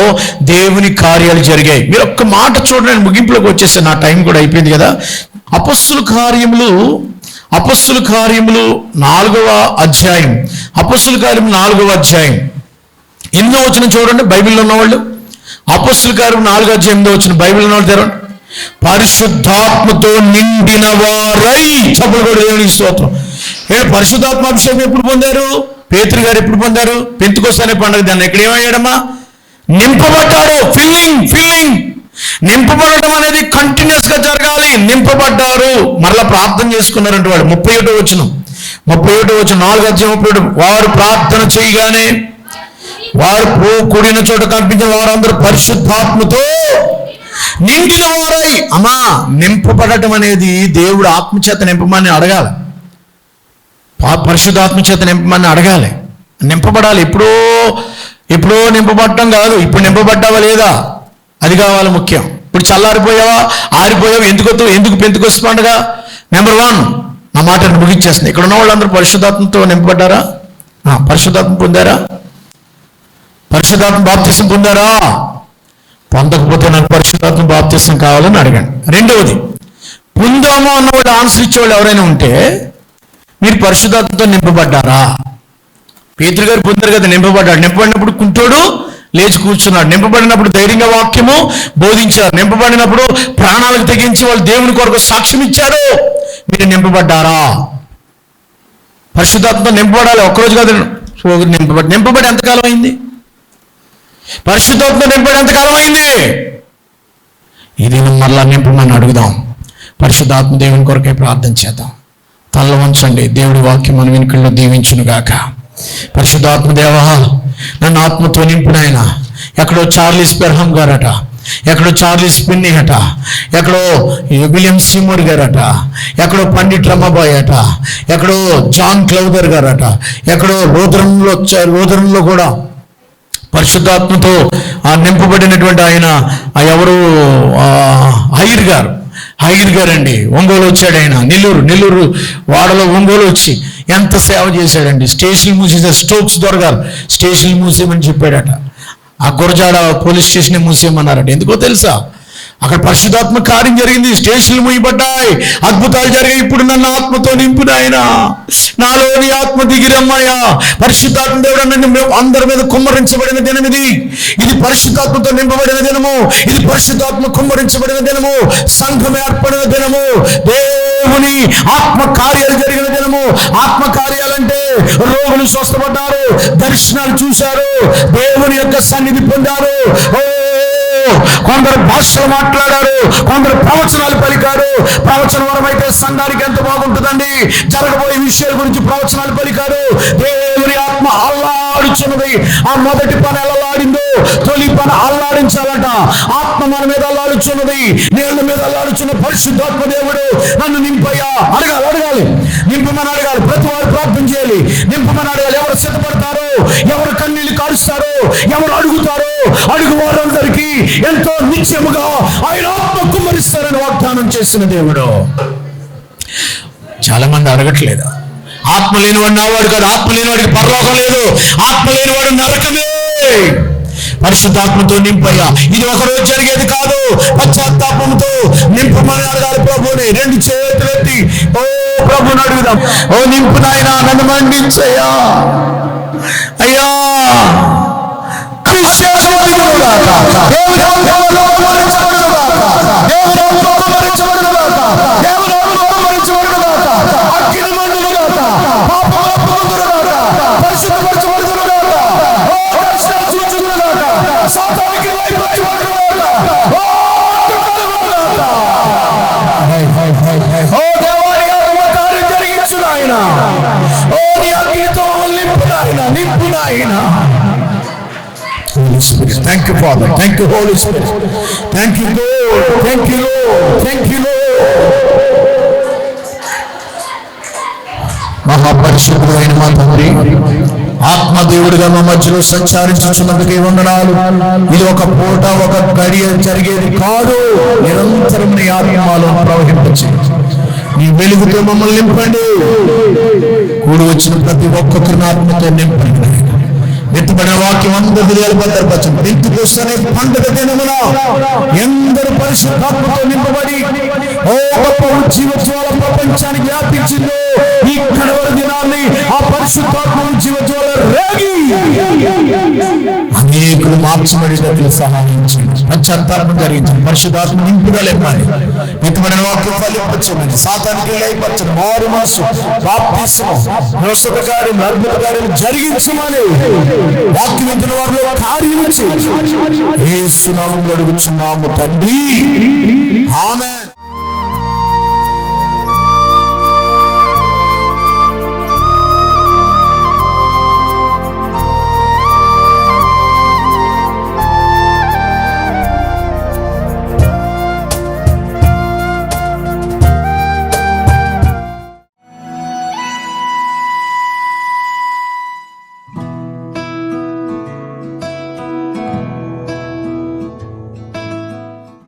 దేవుని కార్యాలు జరిగాయి. మీరు ఒక్క మాట చూడండి, ముగింపులోకి వచ్చేస్తే నా టైం కూడా అయిపోయింది కదా. అపొస్తలుల కార్యములు 4వ అధ్యాయం, అపొస్తలుల కార్యం 4వ అధ్యాయం 8వ వచనం చూడండి. బైబిల్లో ఉన్నవాళ్ళు అపొస్తలుల కార్యం 4వ అధ్యాయం 8వ వచనం బైబిల్ ఉన్నవాళ్ళు తెరవండి. పరిశుద్ధాత్మతో నిండిన వారై, చప్పుడు కూడా దేవునికి స్తోత్రం. పరిశుద్ధాత్మ అభిషేకం ఎప్పుడు పొందారు? పేతురు గారు ఎప్పుడు పొందారు? పెంతెకొస్తు అనే పండుగ. దాన్ని ఇక్కడ ఏమయ్యాడమ్మా? నింపబడ్డారు. ఫిల్లింగ్. నింపబడటం అనేది కంటిన్యూస్ గా జరగాలి. నింపబడ్డారు, మరలా ప్రార్థన చేసుకున్నారంటే వాడు. 31వ వచనం 4వ అధ్యాయం 31. వారు ప్రార్థన చేయగానే వారు కూడిన చోట కనిపించిన వారందరూ పరిశుద్ధాత్మతో నిండిన వారై. అమ్మా, నింపబడటం అనేది దేవుడు ఆత్మచేత నింపమని అడగాలి, పరిశుద్ధాత్మ చేత నింపమని అడగాలి. నింపబడాలి. ఎప్పుడో నింపబడటం కాదు, ఇప్పుడు నింపబడ్డావా లేదా అది కావాలి ముఖ్యం. ఇప్పుడు చల్లారిపోయావా, ఆరిపోయావా, ఎందుకు పెంతెకొస్తు పండుగ? నెంబర్ 1, నా మాటను ముగించేస్తుంది. ఇక్కడ ఉన్న వాళ్ళందరూ పరిశుద్ధాత్మతో నింపబడ్డారా? పరిశుద్ధాత్మ పొందారా? పరిశుద్ధాత్మ బాప్తిసం పొందారా? పొందకపోతే నాకు పరిశుద్ధాత్మ బాప్తిసం కావాలని అడగండి. రెండవది, పొందాము అన్నవాళ్ళు ఆన్సర్ ఇచ్చేవాళ్ళు ఎవరైనా ఉంటే మీరు పరిశుద్ధాత్మతో నింపబడ్డారా? పేతురు గారు పొందారు కదా, నింపబడ్డాడు. నింపబడినప్పుడు కుంటోడు లేచి కూర్చున్నాడు. నింపబడినప్పుడు ధైర్యంగా వాక్యము బోధించారు. నింపబడినప్పుడు ప్రాణాలకు తెగించి వాళ్ళు దేవుని కొరకు సాక్ష్యం ఇచ్చారు. మీరు నింపబడ్డారా? పరిశుద్ధాత్మతో నింపబడాలి. ఒక్కరోజు కాదు, నింపబడి ఎంతకాలం అయింది? పరిశుద్ధాత్మ నింపబడి ఎంతకాలం అయింది? ఇది మరలా నింపమని అడుగుదాం. పరిశుద్ధాత్మ దేవుని కొరకే ప్రార్థన చేద్దాం. తల్ల వంచండి. దేవుడి వాక్యం మన వెనుకల్లో దీవించునుగాక. పరిశుద్ధాత్మ దేవా, నన్ను ఆత్మతో నింపునాయన. ఎక్కడో చార్లీస్ పెర్హం గారట, ఎక్కడో చార్లీస్ పిన్ని అట, ఎక్కడో విలియం సీమోర్ గారట, ఎక్కడో రమాబాయ్ అట, ఎక్కడో జాన్ క్లౌదర్ గారట, ఎక్కడో రోదరంలో కూడా పరిశుద్ధాత్మతో నింపబడినటువంటి ఆయన ఎవరు, హైర్ గారు అండి. ఒంగోలు వచ్చాడు ఆయన. నెల్లూరు వాడలో ఒంగోలు వచ్చి ఎంత సేవ చేశాడండి. స్టేషన్ మూసేసే స్టోక్స్ దొరగారు స్టేషన్ మూసేయమని చెప్పాడట. ఆ గురజాడ పోలీస్ స్టేషన్ మూసేయమన్నారట. ఎందుకో తెలుసా? అక్కడ పరిశుద్ధాత్మ కార్యం జరిగింది. స్టేషన్లు మూయబడ్డాయి, అద్భుతాలు జరిగాయి. ఇప్పుడు నన్ను ఆత్మతో నింపునాయన, నాలోని ఆత్మ దిగిరమ్మాయా. పరిశుద్ధాత్మ దేవుడు నన్ను అందరి మీద కుమ్మరించబడిన దినం ఇది పరిశుద్ధాత్మతో నింపబడిన దినము. ఇది పరిశుద్ధాత్మ కుమ్మరించబడిన దినము. సంఘం ఏర్పడిన దినము. దేవుని ఆత్మ కార్యాలు జరిగిన దినము. ఆత్మ కార్యాలంటే రోగులు స్వస్థపడ్డారు, దర్శనాలు చూశారు, దేవుని యొక్క సన్నిధి పొందారు. కొందరు భాషలు మాట్లాడారు, కొందరు ప్రవచనాలు పలికారు. ప్రవచన వరం అయితే సంఘానికి ఎంత బాగుంటుందండి. జరగబోయే విషయాల గురించి ప్రవచనాలు పలికారు. దేవుని ఆత్మ అల్లాడుచున్నది. ఆ మొదటి పని అల్లాడిందో తొలి పని అల్లాడించాలట. ఆత్మ మన మీద అల్లాడుచున్నది, నీళ్ళ మీద అల్లాడుచున్న పరిశుద్ధాత్మ దేవుడు నన్ను నింపయ్యా. అడగాలి, నింపమని అడగాలి. ప్రతి వారు ప్రార్థన చేయాలి, నింపమని అడగాలి. ఎవరు సిద్ధపడతారో, ఎవరు కన్నీళ్లు కారుస్తారో, ఎవరు అడుగుతారో, అడుగు వారందరికీ ఎంతో నిత్యముగా ఆయన ఆత్మ కుమ్మరిస్తారని వాగ్దానం చేసిన దేవుడు. చాలా మంది అడగట్లేదు. ఆత్మ లేనివాడు నావాడు కాదు, ఆత్మ లేనివాడికి పరలోకం లేదు, ఆత్మ లేనివాడు నరకమే. పరిశుద్ధాత్మతో నింపయ్యా. ఇది ఒకరోజు జరిగేది కాదు. పశ్చాత్తాపంతో నింపమని అడగాలి ప్రభుని. రెండు చేతులు ఎత్తి ఓ ప్రభుని అడుగుదాం. ఓ నింపు నాయనా, నన్ను మండించయ్యా అయ్యా. Thank you, Father. Thank you, Holy Spirit. Thank you, Lord. Thank you, Lord. Thank you, Lord. మహాపరిశుద్ధుడైన మా తండ్రి, ఆత్మదేవుడిగా మా మధ్యలో సంచారించుచున్నందుకే వందనాలు. ఇది ఒక పూట ఒక గడియ జరిగేది కాదు. నిరంతరం నీ ఆత్మలో ప్రవహించు. నీ వెలుగుతో మమ్మల్ని నింపండి. కూడి వచ్చిన ప్రతి ఒక్కొక్కరిని ఆత్మతో నింపండి. ఎత్తుబడిన వాక్యం అందరూ హృదయాలు భద్రపరచండి. పెంతెకొస్తనే పండుగ దినమున ఎందరు పరిశుద్ధాత్మతో నింపబడి ఓ గొప్ప జీవజ్వాల ప్రపంచానికి వ్యాపించిందో, ఈ కడవరి దినాన్ని ఆ పరిశుద్ధాత్మ జీవజ్వాల రేగి అనేకులు మార్చబడేటట్లు సహాయం చేయండి. పశ్చాత్తాపం జరిగించండి. పరిశుద్ధాత్మ నింపుదల ఇవ్వండి. ఎత్తుబడిన వాక్యం ఫలింపచేయండి. సాతానికి లయపరచండి. మారు మనసు, బాప్తిస్మం, స్వస్థత కార్యం, అద్భుత కార్యాలు జరిగించమని వాక్యం వింటున్న వారిలో కార్యం చేయండి. యేసు నామములో అడుగుచున్నాము తండ్రి, ఆమేన్.